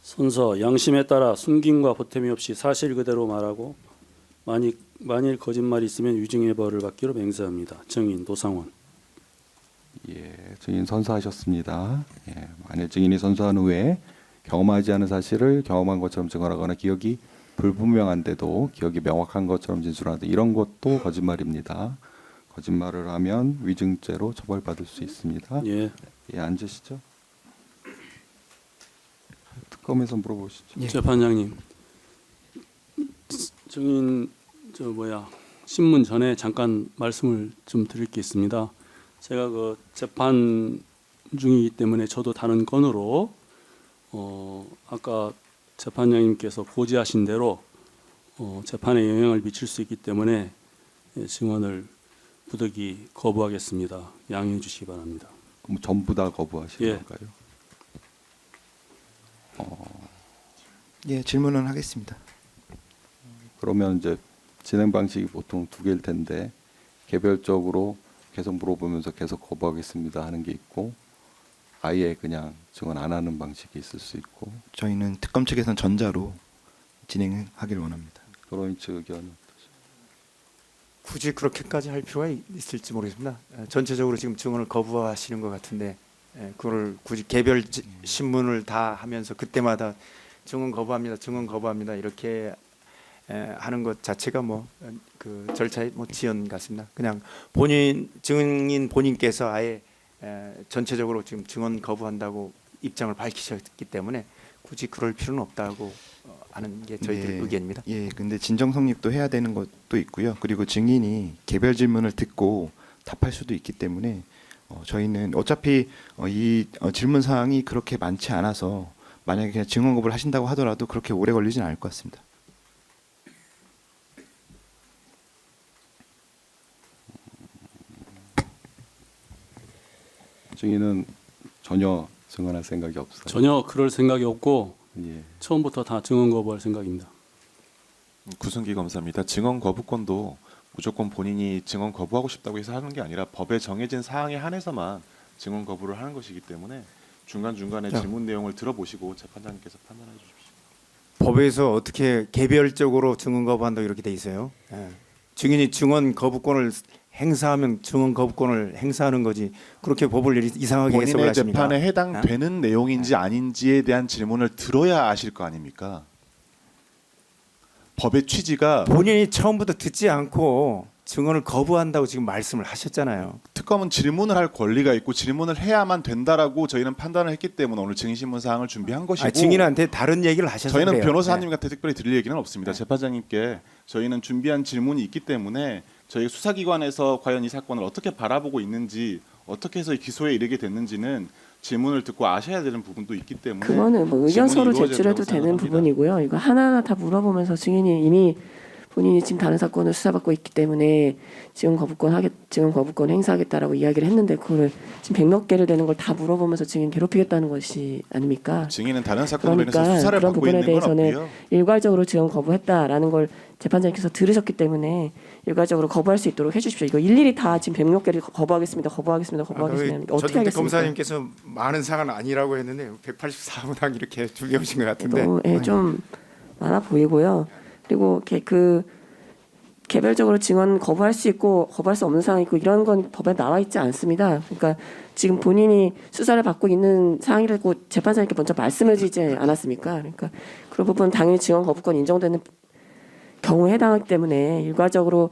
선서 양심에 따라 숨김과 보탬이 없이 사실 그대로 말하고 만일 거짓말이 있으면 위증의 벌을 받기로 맹세합니다. 증인 노상원. 예, 증인 선서하셨습니다. 예, 만일 증인이 선서한 후에 경험하지 않은 사실을 경험한 것처럼 증언하거나 기억이 불분명한데도 기억이 명확한 것처럼 진술하는데 이런 것도 거짓말입니다. 거짓말을 하면 위증죄로 처벌받을 수 있습니다. 예. 예, 앉으시죠. 특검에서 물어보시죠. 재판장님. 증인 신문 전에 잠깐 말씀을 좀 드릴 게 있습니다. 제가 그 재판 중이기 때문에 저도 다른 건으로 아까 재판장님께서 고지하신 대로 재판에 영향을 미칠 수 있기 때문에 증언을 부득이 거부하겠습니다. 양해해 주시기 바랍니다. 그럼 전부 다 거부하시는 예. 건가요? 예, 질문은 하겠습니다. 그러면 이제 진행 방식이 보통 두 개일 텐데 개별적으로 계속 물어보면서 계속 거부하겠습니다 하는 게 있고 아예 그냥 증언 안 하는 방식이 있을 수 있고 저희는 특검 측에서는 전자로 진행하기를 원합니다. 그런 측 의견은 굳이 그렇게까지 할 필요가 있을지 모르겠습니다. 전체적으로 지금 증언을 거부하시는 것 같은데 그걸 굳이 개별 신문을 다 하면서 그때마다 증언 거부합니다 이렇게 하는 것 자체가 뭐 그 절차의 뭐 지연 같습니다. 그냥 증인 본인께서 아예 전체적으로 지금 증언 거부한다고 입장을 밝히셨기 때문에 굳이 그럴 필요는 없다고 하는 게 저희들의 네. 의견입니다. 예, 근데 진정 성립도 해야 되는 것도 있고요. 그리고 증인이 개별 질문을 듣고 답할 수도 있기 때문에 저희는 어차피 이 질문 사항이 그렇게 많지 않아서 만약에 그냥 증언 거부를 하신다고 하더라도 그렇게 오래 걸리진 않을 것 같습니다. 증인은 전혀 증언할 생각이 없어요. 전혀 그럴 생각이 없고 예. 처음부터 다 증언 거부할 생각입니다. 구승기 검사입니다. 증언 거부권도 무조건 본인이 증언 거부하고 싶다고 해서 하는 게 아니라 법에 정해진 사항에 한해서만 증언 거부를 하는 것이기 때문에 중간중간에 자. 질문 내용을 들어보시고 재판장님께서 판단해 주십시오. 법에서 어떻게 개별적으로 증언 거부한다고 이렇게 돼 있어요. 증인이 증언 거부권을 행사하면 증언 거부권을 행사하는 거지. 그렇게 법을 이상하게 해석을 본인의 하십니까? 재판에 해당되는 내용인지 아닌지에 대한 질문을 들어야 아실 거 아닙니까? 법의 취지가 본인이 처음부터 듣지 않고 증언을 거부한다고 지금 말씀을 하셨잖아요. 특검은 질문을 할 권리가 있고 질문을 해야만 된다라고 저희는 판단을 했기 때문에 오늘 증인신문 사항을 준비한 것이고 증인한테 다른 얘기를 하셔서 저희는 그래요. 변호사님한테 특별히 드릴 얘기는 없습니다. 네. 재판장님께 저희는 준비한 질문이 있기 때문에 저희 수사기관에서 과연 이 사건을 어떻게 바라보고 있는지 어떻게 해서 기소에 이르게 됐는지는 질문을 듣고 아셔야 되는 부분도 있기 때문에 그거는 뭐 의견서로 질문이 제출해도 이루어져야 되는 된다고 부분이고요. 이거 하나하나 다 물어보면서 증인이 이미 본인이 지금 다른 사건을 수사받고 있기 때문에 증언 거부권 행사하겠다라고 이야기를 했는데 그거를 지금 100몇 개를 되는 걸 다 물어보면서 증인 괴롭히겠다는 것이 아닙니까? 증인은 다른 사건으로 인해서 그러니까 수사를 그런 받고 부분에 있는 건 대해서는 없고요. 일괄적으로 증언 거부했다라는 걸 재판장님께서 들으셨기 때문에 일괄적으로 거부할 수 있도록 해주십시오. 이거 일일이 다 지금 100몇 개를 거부하겠습니다. 어떻게 하겠습니까? 검사님께서 많은 사안은 아니라고 했는데 184문항 이렇게 준비해 오신 것 같은데. 너무 좀 많아 보이고요. 그리고 개별적으로 증언 거부할 수 있고 거부할 수 없는 사항이 있고 이런 건 법에 나와 있지 않습니다. 그러니까 지금 본인이 수사를 받고 있는 사항이라고 재판장님께 먼저 말씀해 주지 않았습니까? 그러니까 그런 부분 당연히 증언 거부권 인정되는 경우에 해당하기 때문에 일괄적으로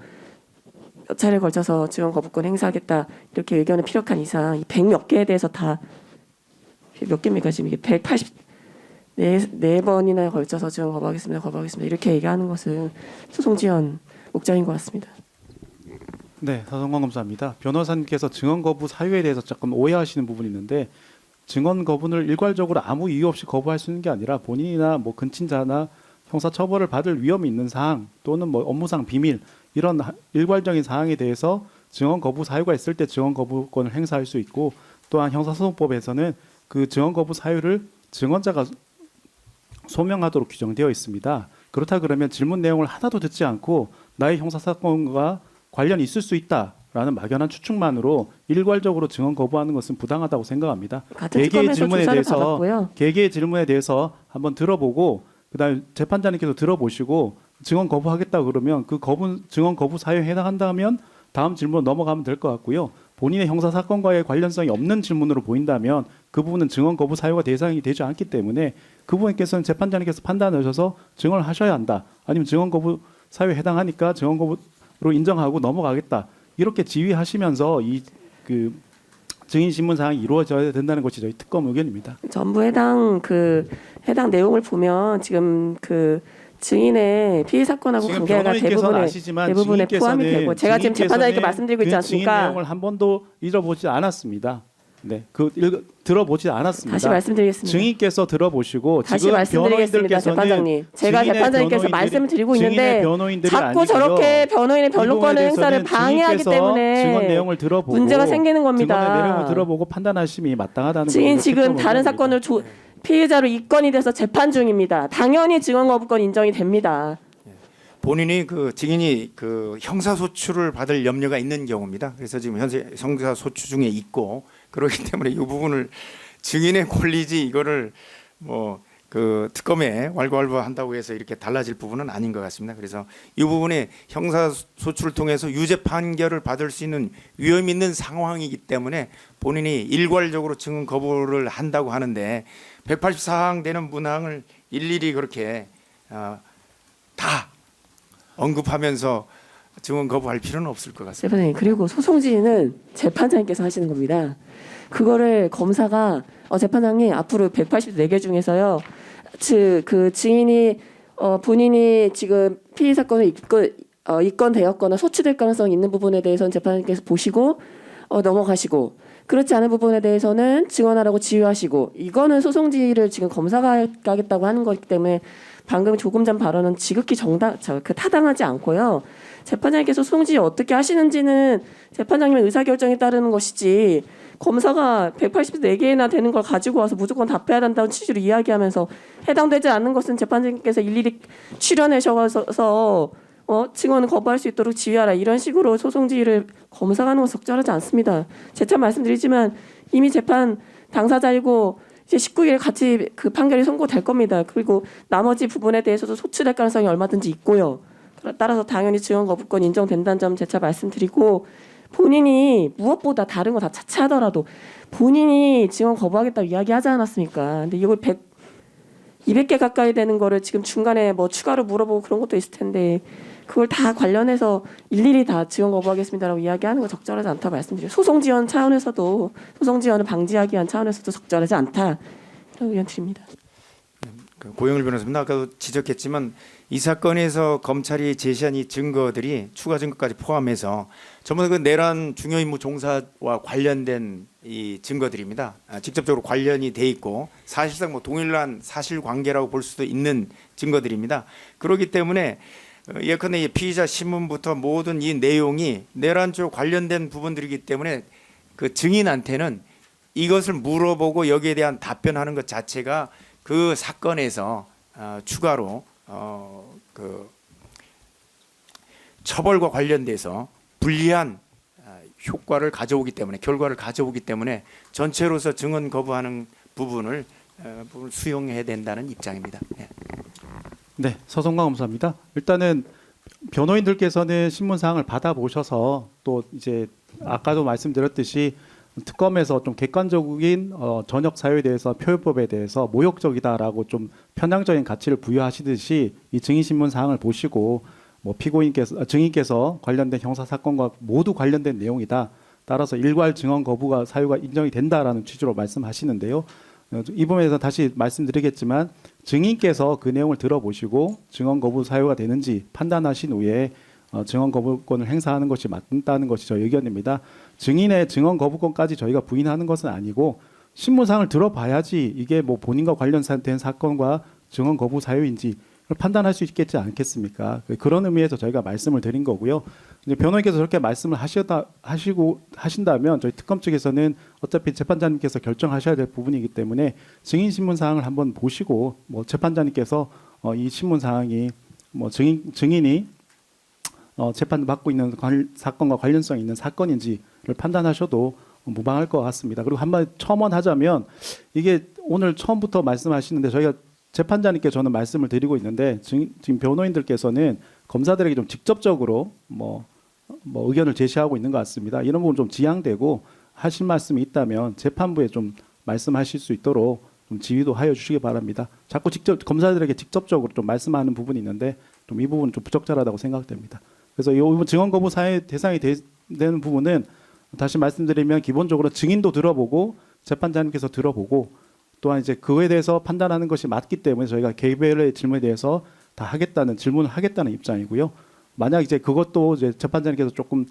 몇 차례에 걸쳐서 증언 거부권 행사하겠다 이렇게 의견을 피력한 이상 이 100몇 개에 대해서 다 몇 개입니까 지금 이게 184번이나 걸쳐서 증언 거부하겠습니다 이렇게 얘기하는 것은 소송 지연 목적인 것 같습니다. 네, 서성광 검사입니다. 변호사님께서 증언 거부 사유에 대해서 조금 오해하시는 부분이 있는데 증언 거부를 일괄적으로 아무 이유 없이 거부할 수 있는 게 아니라 본인이나 뭐 근친자나 형사 처벌을 받을 위험이 있는 사항 또는 뭐 업무상 비밀 이런 일괄적인 사항에 대해서 증언 거부 사유가 있을 때 증언 거부권을 행사할 수 있고 또한 형사소송법에서는 그 증언 거부 사유를 증언자가 소명하도록 규정되어 있습니다. 그렇다 그러면 질문 내용을 하나도 듣지 않고 나의 형사사건과 관련이 있을 수 있다라는 막연한 추측만으로 일괄적으로 증언 거부하는 것은 부당하다고 생각합니다. 같은 개개의 특검에서 질문에 조사를 대해서 받았고요. 개개의 질문에 대해서 한번 들어보고 그다음에 재판장님께서 들어보시고 증언 거부하겠다 그러면 그 증언 거부 사유에 해당한다면 다음 질문으로 넘어가면 될 것 같고요. 본인의 형사 사건과의 관련성이 없는 질문으로 보인다면 그 부분은 증언 거부 사유가 대상이 되지 않기 때문에 그 부분께서는 재판장님께서 판단하셔서 증언을 하셔야 한다. 아니면 증언 거부 사유에 해당하니까 증언 거부로 인정하고 넘어가겠다. 이렇게 지휘하시면서 이 그 증인 신문 사항이 이루어져야 된다는 것이 저희 특검 의견입니다. 전부 해당 내용을 보면 지금 증인의 피의 사건하고 지금 관계가 변호인께서는 대부분에 아시지만 포함이 되고 제가 지금 재판장님께 말씀드리고 있지 그 증인 않습니까? 내용을 한 번도 읽어보지 않았습니다. 네, 들어보지 않았습니다. 다시 말씀드리겠습니다. 증인께서 들어보시고 다시 지금 말씀드리겠습니다, 재판장님. 제가 증인의 재판장님께서 말씀을 드리고 있는데 증인의 변호인들이 자꾸 아니고요. 저렇게 변호인의 이 부분에 변론권의 행사를 대해서는 방해하기 증인께서 때문에 증언 내용을 들어보고 문제가 생기는 겁니다. 증언의 내용을 들어보고 판단하심이 마땅하다는 증인 것을 지금 특검은 다른 의견입니다. 사건을 피해자로 입건이 돼서 재판 중입니다. 당연히 증언 거부권 인정이 됩니다. 본인이 그 증인이 그 형사소추를 받을 염려가 있는 경우입니다. 그래서 지금 현재 형사소추 중에 있고 그렇기 때문에 이 부분을 증인의 권리지 이거를 뭐 그 특검에 왈가왈부한다고 해서 이렇게 달라질 부분은 아닌 것 같습니다. 그래서 이 부분에 형사소추를 통해서 유죄 판결을 받을 수 있는 위험이 있는 상황이기 때문에 본인이 일괄적으로 증언 거부를 한다고 하는데 184항 되는 문항을 일일이 그렇게 다 언급하면서 증언 거부할 필요는 없을 것 같습니다. 재판장님, 그리고 소송지는 재판장님께서 하시는 겁니다. 그거를 검사가 재판장님 앞으로 184개 중에서요. 그 증인이 본인이 지금 피의 사건을 입건되었거나 소추될 가능성이 있는 부분에 대해서는 재판장님께서 보시고 넘어가시고 그렇지 않은 부분에 대해서는 증언하라고 지휘하시고 이거는 소송지를 지금 검사가 하겠다고 하는 거기 때문에 방금 조금 전 발언은 지극히 타당하지 않고요. 재판장님께서 소송지 어떻게 하시는지는 재판장님의 의사결정에 따르는 것이지 검사가 184개나 되는 걸 가지고 와서 무조건 답해야 한다는 취지로 이야기하면서 해당되지 않는 것은 재판장님께서 일일이 출연하셔서 증언을 거부할 수 있도록 지휘하라 이런 식으로 소송지휘를 검사가 하는 것은 적절하지 않습니다. 재차 말씀드리지만 이미 재판 당사자이고 이제 19일 같이 그 판결이 선고될 겁니다. 그리고 나머지 부분에 대해서도 소추될 가능성이 얼마든지 있고요. 따라서 당연히 증언 거부권 인정된다는 점 재차 말씀드리고 본인이 무엇보다 다른 거 다 차치하더라도 본인이 증언 거부하겠다고 이야기하지 않았습니까? 근데 이걸 200개 가까이 되는 거를 지금 중간에 뭐 추가로 물어보고 그런 것도 있을 텐데 그걸 다 관련해서 일일이 다 증언 거부하겠습니다라고 이야기하는 건 적절하지 않다고 말씀드려요. 소송 지원 차원에서도 소송 지원을 방지하기 위한 차원에서도 적절하지 않다. 이런 의견 드립니다. 고영일 변호사님 아까도 지적했지만 이 사건에서 검찰이 제시한 이 증거들이 추가 증거까지 포함해서 전부 다 그 내란 중요임무 종사와 관련된 이 증거들입니다. 직접적으로 관련이 돼 있고 사실상 뭐 동일한 사실관계라고 볼 수도 있는 증거들입니다. 그렇기 때문에 예컨대 피의자 신문부터 모든 이 내용이 내란 쪽 관련된 부분들이기 때문에 그 증인한테는 이것을 물어보고 여기에 대한 답변하는 것 자체가 그 사건에서 추가로 그 처벌과 관련돼서 불리한 효과를 가져오기 때문에 결과를 가져오기 때문에 전체로서 증언 거부하는 부분을 수용해야 된다는 입장입니다. 네. 네, 서성광 검사입니다. 일단은 변호인들께서는 신문 사항을 받아보셔서 또 이제 아까도 말씀드렸듯이 특검에서 좀 객관적인 전역 사유에 대해서 표현법에 대해서 모욕적이다라고 좀 편향적인 가치를 부여하시듯이 이 증인 신문 사항을 보시고 뭐 증인께서 관련된 형사 사건과 모두 관련된 내용이다. 따라서 일괄 증언 거부가 사유가 인정이 된다라는 취지로 말씀하시는데요. 이 부분에서 다시 말씀드리겠지만 증인께서 그 내용을 들어보시고 증언 거부 사유가 되는지 판단하신 후에 증언 거부권을 행사하는 것이 맞다는 것이 저희 의견입니다. 증인의 증언 거부권까지 저희가 부인하는 것은 아니고 신문상을 들어봐야지 이게 뭐 본인과 관련된 사건과 증언 거부 사유인지 판단할 수 있겠지 않겠습니까? 그런 의미에서 저희가 말씀을 드린 거고요. 이제 변호인께서 저렇게 말씀을 하신다면 저희 특검 측에서는 어차피 재판장님께서 결정하셔야 될 부분이기 때문에 증인 신문 사항을 한번 보시고 뭐 재판장님께서 이 신문 사항이 뭐 증인이 재판 받고 있는 사건과 관련성 있는 사건인지를 판단하셔도 무방할 것 같습니다. 그리고 한마디 첨언하자면 이게 오늘 처음부터 말씀하시는데 저희가 재판장님께 저는 말씀을 드리고 있는데 지금 변호인들께서는 검사들에게 좀 직접적으로 뭐 의견을 제시하고 있는 것 같습니다. 이런 부분 좀 지양되고 하실 말씀이 있다면 재판부에 좀 말씀하실 수 있도록 좀 지휘도 하여 주시기 바랍니다. 자꾸 직접 검사들에게 직접적으로 좀 말씀하는 부분이 있는데 좀 이 부분은 좀 부적절하다고 생각됩니다. 그래서 이 증언 거부 사유 대상이 되는 부분은 다시 말씀드리면 기본적으로 증인도 들어보고 재판장님께서 들어보고 또한 이제 그에 대해서 판단하는 것이 맞기 때문에 저희가 개별의 질문에 대해서 다 하겠다는 질문을 하겠다는 입장이고요. 만약 이제 그것도 이제 재판장님께서 조금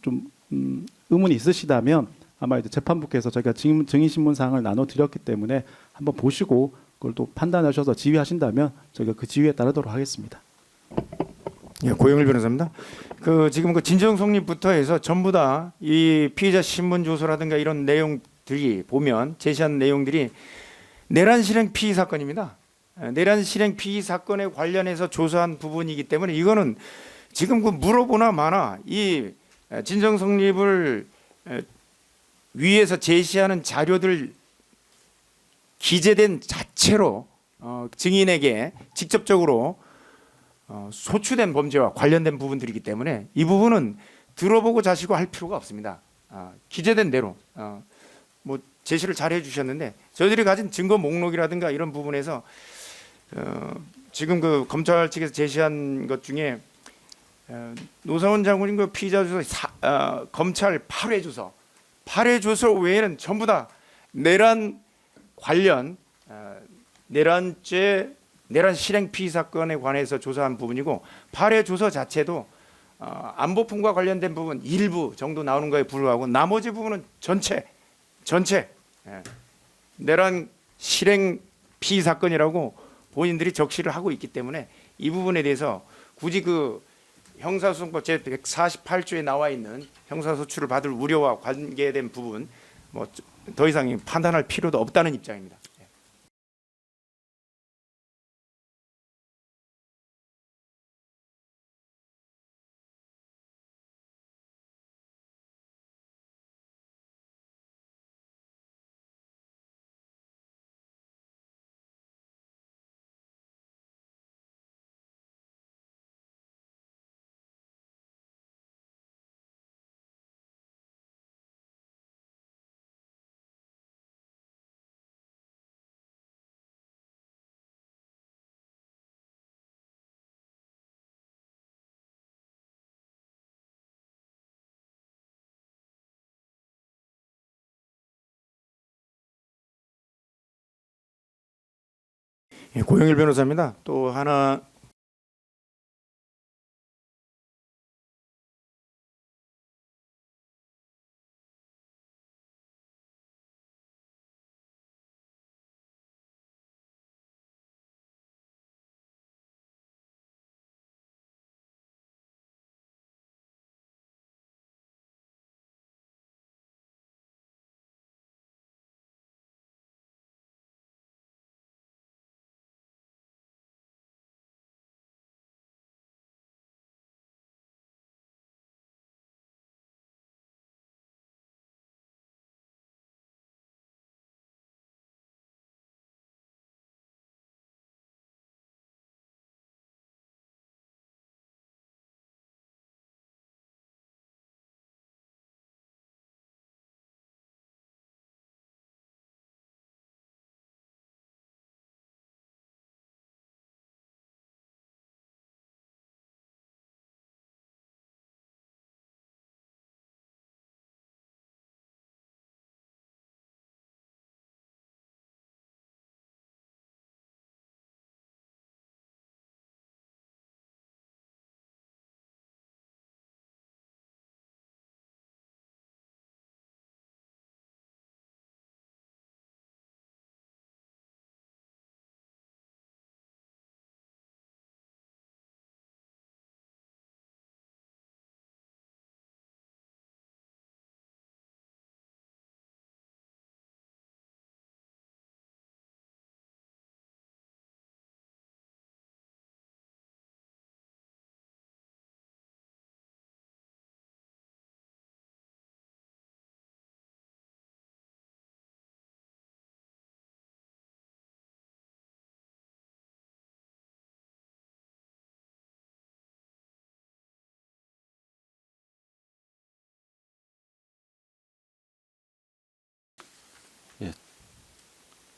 좀 의문이 있으시다면 아마 이제 재판부께서 저희가 증인 신문 사항을 나눠 드렸기 때문에 한번 보시고 그걸 또 판단하셔서 지휘하신다면 저희가 그 지휘에 따르도록 하겠습니다. 예, 고영일 변호사입니다. 지금 진정성립부터 해서 전부 다 이 피의자 신문 조서라든가 이런 내용들이 보면 제시한 내용들이 내란 실행 피의 사건입니다. 내란 실행 피의 사건에 관련해서 조사한 부분이기 때문에 이거는 지금 물어보나 마나 이 진정성립을 위에서 제시하는 자료들 기재된 자체로 증인에게 직접적으로 소추된 범죄와 관련된 부분들이기 때문에 이 부분은 들어보고 자시고 할 필요가 없습니다. 기재된 대로 뭐 제시를 잘 해주셨는데 저희들이 가진 증거 목록이라든가 이런 부분에서 지금 검찰 측에서 제시한 것 중에 노사원 장군님 피의자 주소 검찰 8회 주소 8회 주소 외에는 전부 다 내란 관련 내란 실행 피의 사건에 관해서 조사한 부분이고 8회 조서 자체도 안보품과 관련된 부분 일부 정도 나오는 거에 불과하고 나머지 부분은 전체 내란 실행 피의 사건이라고 본인들이 적시를 하고 있기 때문에 이 부분에 대해서 굳이 형사소송법 제148조에 나와 있는 형사소추를 받을 우려와 관계된 부분 뭐 더 이상 판단할 필요도 없다는 입장입니다. 예, 고영일 변호사입니다. 또 하나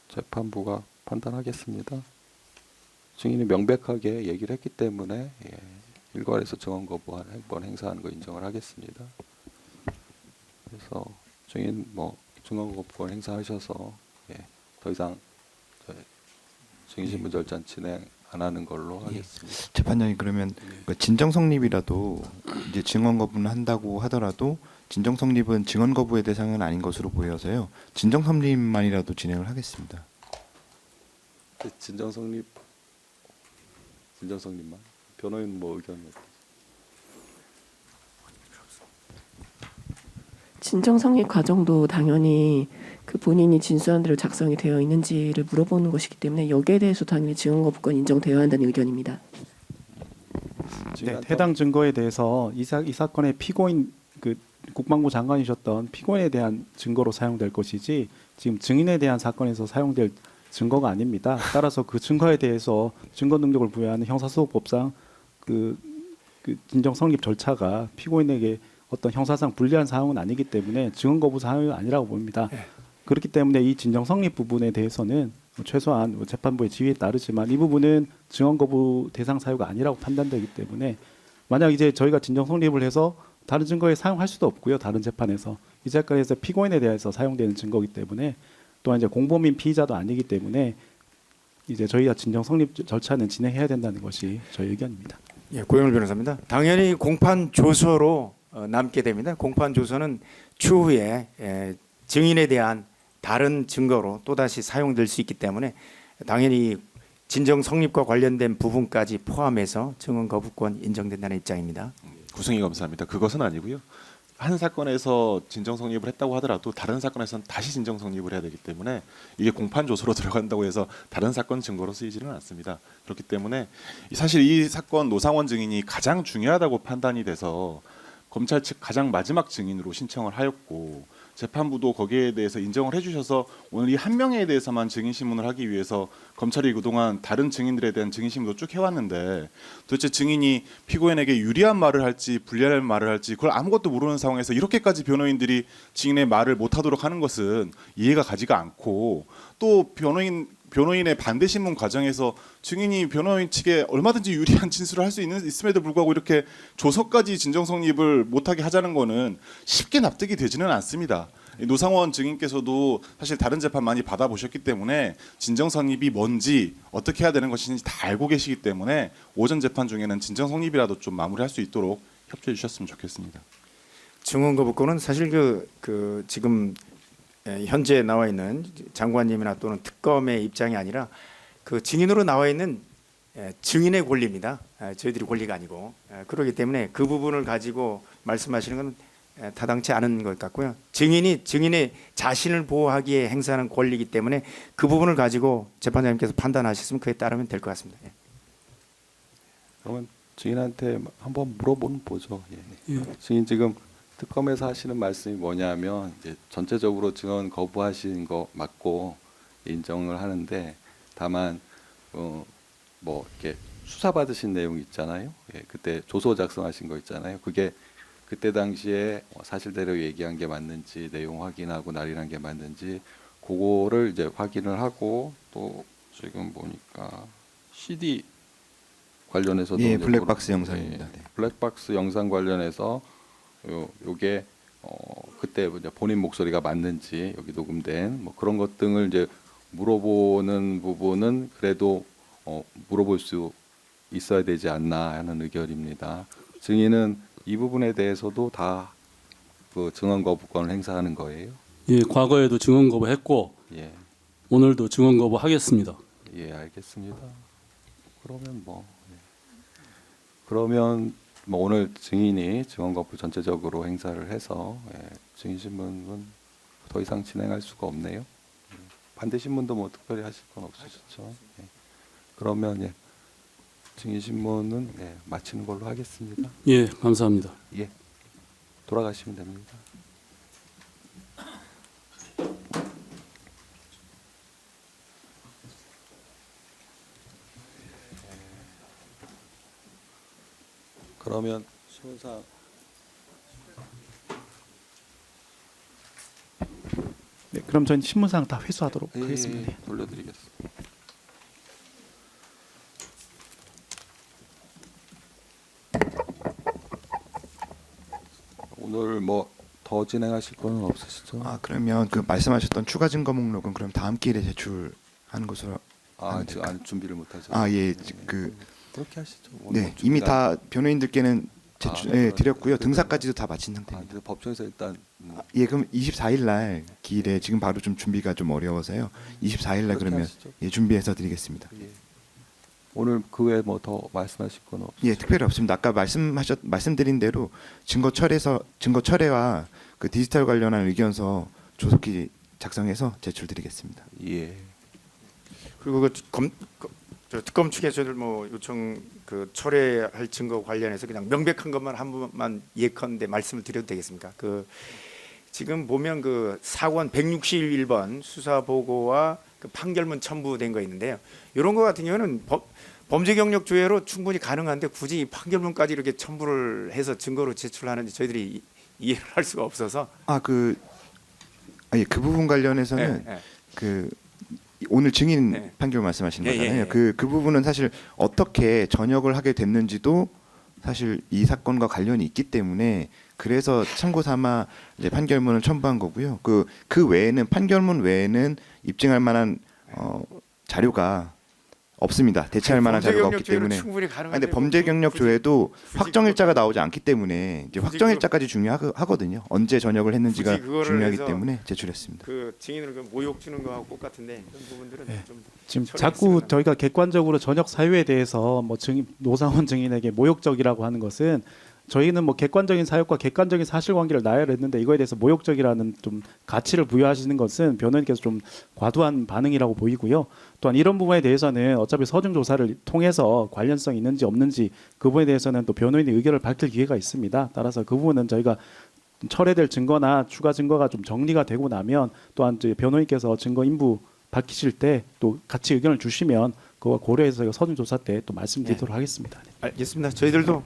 재판부가 판단하겠습니다. 증인이 명백하게 얘기를 했기 때문에 일괄해서 증언 거부한 행본 행사하는 거 인정을 하겠습니다. 그래서 증인 증언 거부권 행사하셔서 더 이상 증인 신문 절차 진행 안 하는 걸로 하겠습니다. 재판장이 그러면 그 진정 성립이라도 이제 증언 거부는 한다고 하더라도 진정 성립은 증언 거부의 대상은 아닌 것으로 보여서요. 진정 성립만이라도 진행을 하겠습니다. 진정 성립만 변호인 뭐 의견이 어떠세요? 진정 성립 과정도 당연히 그 본인이 진술한 대로 작성이 되어 있는지를 물어보는 것이기 때문에 여기에 대해서 당연히 증언 거부권 인정되어야 한다는 의견입니다. 네, 증인한테 해당 증거에 대해서 이 사건의 피고인 그 국방부 장관이셨던 피고인에 대한 증거로 사용될 것이지 지금 증인에 대한 사건에서 사용될 증거가 아닙니다. 따라서 그 증거에 대해서 증거 능력을 부여하는 형사소송법상 그 진정 성립 절차가 피고인에게 어떤 형사상 불리한 사항은 아니기 때문에 증언 거부 사항은 아니라고 봅니다. 그렇기 때문에 이 진정 성립 부분에 대해서는 최소한 재판부의 지위에 따르지만 이 부분은 증언 거부 대상 사유가 아니라고 판단되기 때문에 만약 이제 저희가 진정 성립을 해서 다른 증거에 사용할 수도 없고요. 다른 재판에서 이 사건에서 피고인에 대해서 사용되는 증거이기 때문에 또한 이제 공범인 피의자도 아니기 때문에 이제 저희가 진정 성립 절차는 진행해야 된다는 것이 저희 의견입니다. 예, 고영일 변호사입니다. 당연히 공판 조서로 남게 됩니다. 공판 조서는 추후에 증인에 대한 다른 증거로 또다시 사용될 수 있기 때문에 당연히 진정 성립과 관련된 부분까지 포함해서 증언 거부권 인정된다는 입장입니다. 구승희 검사입니다. 그것은 아니고요. 한 사건에서 진정 성립을 했다고 하더라도 다른 사건에서는 다시 진정 성립을 해야 되기 때문에 이게 공판 조서로 들어간다고 해서 다른 사건 증거로 쓰이지는 않습니다. 그렇기 때문에 사실 이 사건 노상원 증인이 가장 중요하다고 판단이 돼서 검찰 측 가장 마지막 증인으로 신청을 하였고 재판부도 거기에 대해서 인정을 해주셔서 오늘 이 한 명에 대해서만 증인 신문을 하기 위해서 검찰이 그동안 다른 증인들에 대한 증인 신문도 쭉 해왔는데 도대체 증인이 피고인에게 유리한 말을 할지 불리한 말을 할지 그걸 아무것도 모르는 상황에서 이렇게까지 변호인들이 증인의 말을 못하도록 하는 것은 이해가 가지가 않고 또 변호인의 반대 신문 과정에서 증인이 변호인 측에 얼마든지 유리한 진술을 할 수 있음에도 불구하고 이렇게 조서까지 진정 성립을 못하게 하자는 거는 쉽게 납득이 되지는 않습니다. 노상원 증인께서도 사실 다른 재판 많이 받아보셨기 때문에 진정 성립이 뭔지 어떻게 해야 되는 것인지 다 알고 계시기 때문에 오전 재판 중에는 진정 성립이라도 좀 마무리할 수 있도록 협조해 주셨으면 좋겠습니다. 증언 거부권은 사실 그 지금 현재 나와 있는 장관님이나 또는 특검의 입장이 아니라 그 증인으로 나와 있는 증인의 권리입니다. 저희들이 권리가 아니고 그렇기 때문에 그 부분을 가지고 말씀하시는 건 타당치 않은 것 같고요. 증인이 증인의 자신을 보호하기에 행사하는 권리이기 때문에 그 부분을 가지고 재판장님께서 판단하셨으면 그에 따르면 될 것 같습니다. 그러면 증인한테 한번 물어보는 보죠. 예. 예. 증인 지금 특검에서 하시는 말씀이 뭐냐면 이제 전체적으로 증언 거부하신 거 맞고 인정을 하는데 다만 뭐 이렇게 수사 받으신 내용 있잖아요. 예, 그때 조서 작성하신 거 있잖아요. 그게 그때 당시에 사실대로 얘기한 게 맞는지 내용 확인하고 날인한 게 맞는지 그거를 이제 확인을 하고 또 지금 보니까 CD 관련해서도 예, 이제 블랙박스 예, 영상입니다. 네. 블랙박스 영상 관련해서 요게 그때 이제 본인 목소리가 맞는지 여기 녹음된 뭐 그런 것 등을 이제 물어보는 부분은 그래도 물어볼 수 있어야 되지 않나 하는 의견입니다. 증인은 이 부분에 대해서도 다 그 증언 거부권을 행사하는 거예요. 예, 과거에도 증언 거부했고 예, 오늘도 증언 거부하겠습니다. 예, 알겠습니다. 그러면 그러면 오늘 증인이 증언 거부 전체적으로 행사를 해서 증인 신문은 더 이상 진행할 수가 없네요. 반대 신문도 뭐 특별히 하실 건 없으시죠? 예. 그러면 증인 신문은 마치는 걸로 하겠습니다. 예, 감사합니다. 예, 돌아가시면 됩니다. 그러면 신문상 네, 그럼 저희 신문사항 다 회수하도록 하겠습니다. 돌려드리겠습니다. 오늘 뭐 더 진행하실 거는 없으시죠? 그러면 그 말씀하셨던 추가 증거 목록은 그럼 다음 기일에 제출하는 것으로 지금 안 준비를 못 하죠. 예, 그렇게 하시죠. 오늘 네, 준비가 이미 안 다 변호인들께는 그러네. 드렸고요. 등사까지도 다 마친 상태입니다. 그래서 법정에서 일단 예, 그럼 24일 날 기일에 지금 바로 좀 준비가 좀 어려워서요. 24일 날 그렇게 그러면 하시죠. 준비해서 드리겠습니다. 예. 오늘 그 외에 뭐 더 말씀하실 건 예, 특별히 없습니다. 아까 말씀드린 대로 증거 철회와 그 디지털 관련한 의견서 조속히 작성해서 제출드리겠습니다. 예. 그리고 저 특검 측에서 뭐 요청 그 철회할 증거 관련해서 그냥 명백한 것만 한 번만 예컨대 말씀을 드려도 되겠습니까? 그 지금 보면 그 사건 161번 수사 보고와 그 판결문 첨부된 거 있는데요. 이런 거 같은 경우는 범죄 경력 조회로 충분히 가능한데 굳이 이 판결문까지 이렇게 첨부를 해서 증거로 제출하는지 저희들이 이해를 할 수가 없어서. 그 부분 관련해서는 예, 예. 그 오늘 증인 네. 판결 말씀하시는 예, 거잖아요. 예, 예. 그 부분은 사실 어떻게 전역을 하게 됐는지도 사실 이 사건과 관련이 있기 때문에 그래서 참고 삼아 이제 판결문을 첨부한 거고요. 그 외에는 판결문 외에는 입증할 만한 자료가 없습니다. 대체할 만한 자료가 없기 때문에. 충분히 가능한데. 근데 범죄 경력 조회도 확정일자가 나오지 않기 때문에 이제 굳이 확정일자까지 중요하거든요. 언제 전역을 했는지가 굳이 그거를 중요하기 해서 때문에 제출했습니다. 그 증인을 그 모욕 주는 거하고 똑같은데 이런 부분들은 좀 지금 처리했으면 자꾸 합니다. 저희가 객관적으로 전역 사유에 대해서 뭐 노상원 증인에게 모욕적이라고 하는 것은 저희는 뭐 객관적인 사유과 객관적인 사실관계를 나열했는데 이거에 대해서 모욕적이라는 좀 가치를 부여하시는 것은 변호인께서 좀 과도한 반응이라고 보이고요. 또한 이런 부분에 대해서는 어차피 서중 조사를 통해서 관련성이 있는지 없는지 그 부분에 대해서는 또 변호인의 의견을 밝힐 기회가 있습니다. 따라서 그 부분은 저희가 철회될 증거나 추가 증거가 좀 정리가 되고 나면 또한 이제 변호인께서 증거 인부 밝히실 때 또 같이 의견을 주시면 그거 고려해서 서중 조사 때 또 말씀드리도록 하겠습니다. 알겠습니다. 저희들도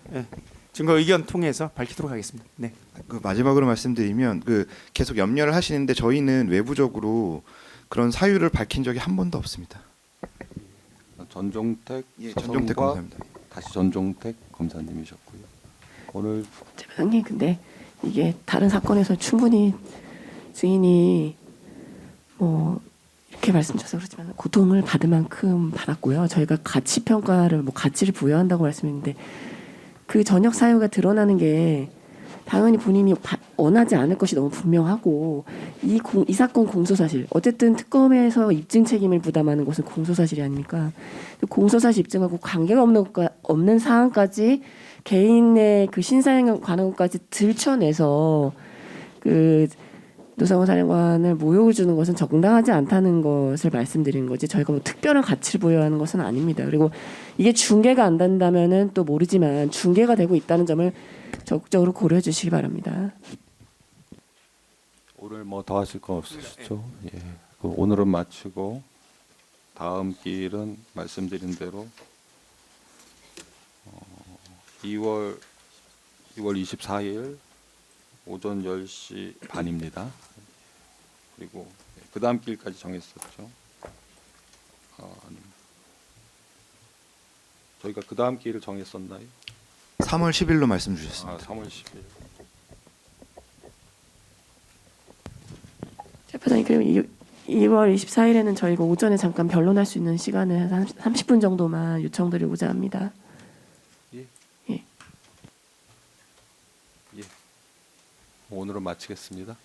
증거 의견 통해서 밝히도록 하겠습니다. 네. 그 마지막으로 말씀드리면 그 계속 염려를 하시는데 저희는 외부적으로 그런 사유를 밝힌 적이 한 번도 없습니다. 전종택 전종택 서성과 검사입니다. 다시 전종택 검사님이셨고요. 오늘 재판장님, 근데 이게 다른 사건에서 충분히 증인이 뭐 이렇게 말씀드려서 그렇지만 고통을 받을 만큼 받았고요. 저희가 가치 평가를 뭐 가치를 부여한다고 말씀했는데 그 전역 사유가 드러나는 게 당연히 본인이 원하지 않을 것이 너무 분명하고 이 사건 공소사실 어쨌든 특검에서 입증 책임을 부담하는 것은 공소사실이 아닙니까? 공소사실 입증하고 관계가 없는 사안까지 개인의 그 신사에 관한 것까지 들춰내서 그 노상원 사령관을 모욕을 주는 것은 정당하지 않다는 것을 말씀드리는 거지 저희가 뭐 특별한 가치를 부여하는 것은 아닙니다. 그리고 이게 중계가 안 된다면은 또 모르지만 중계가 되고 있다는 점을 적극적으로 고려해 주시기 바랍니다. 오늘 뭐 더 하실 건 없으시죠? 예. 그럼 오늘은 마치고 다음 기일은 말씀드린 대로 2월 24일 오전 10시 반입니다. 그리고 그 다음 기일까지 정했었죠. 저희가 그 다음 기일을 정했었나요? 3월 10일로 말씀 주셨습니다. 3월 10일. 재판장님, 그럼 2월 24일에는 저희가 오전에 잠깐 변론할 수 있는 시간을 한 30분 정도만 요청드리고자 합니다. 오늘은 마치겠습니다.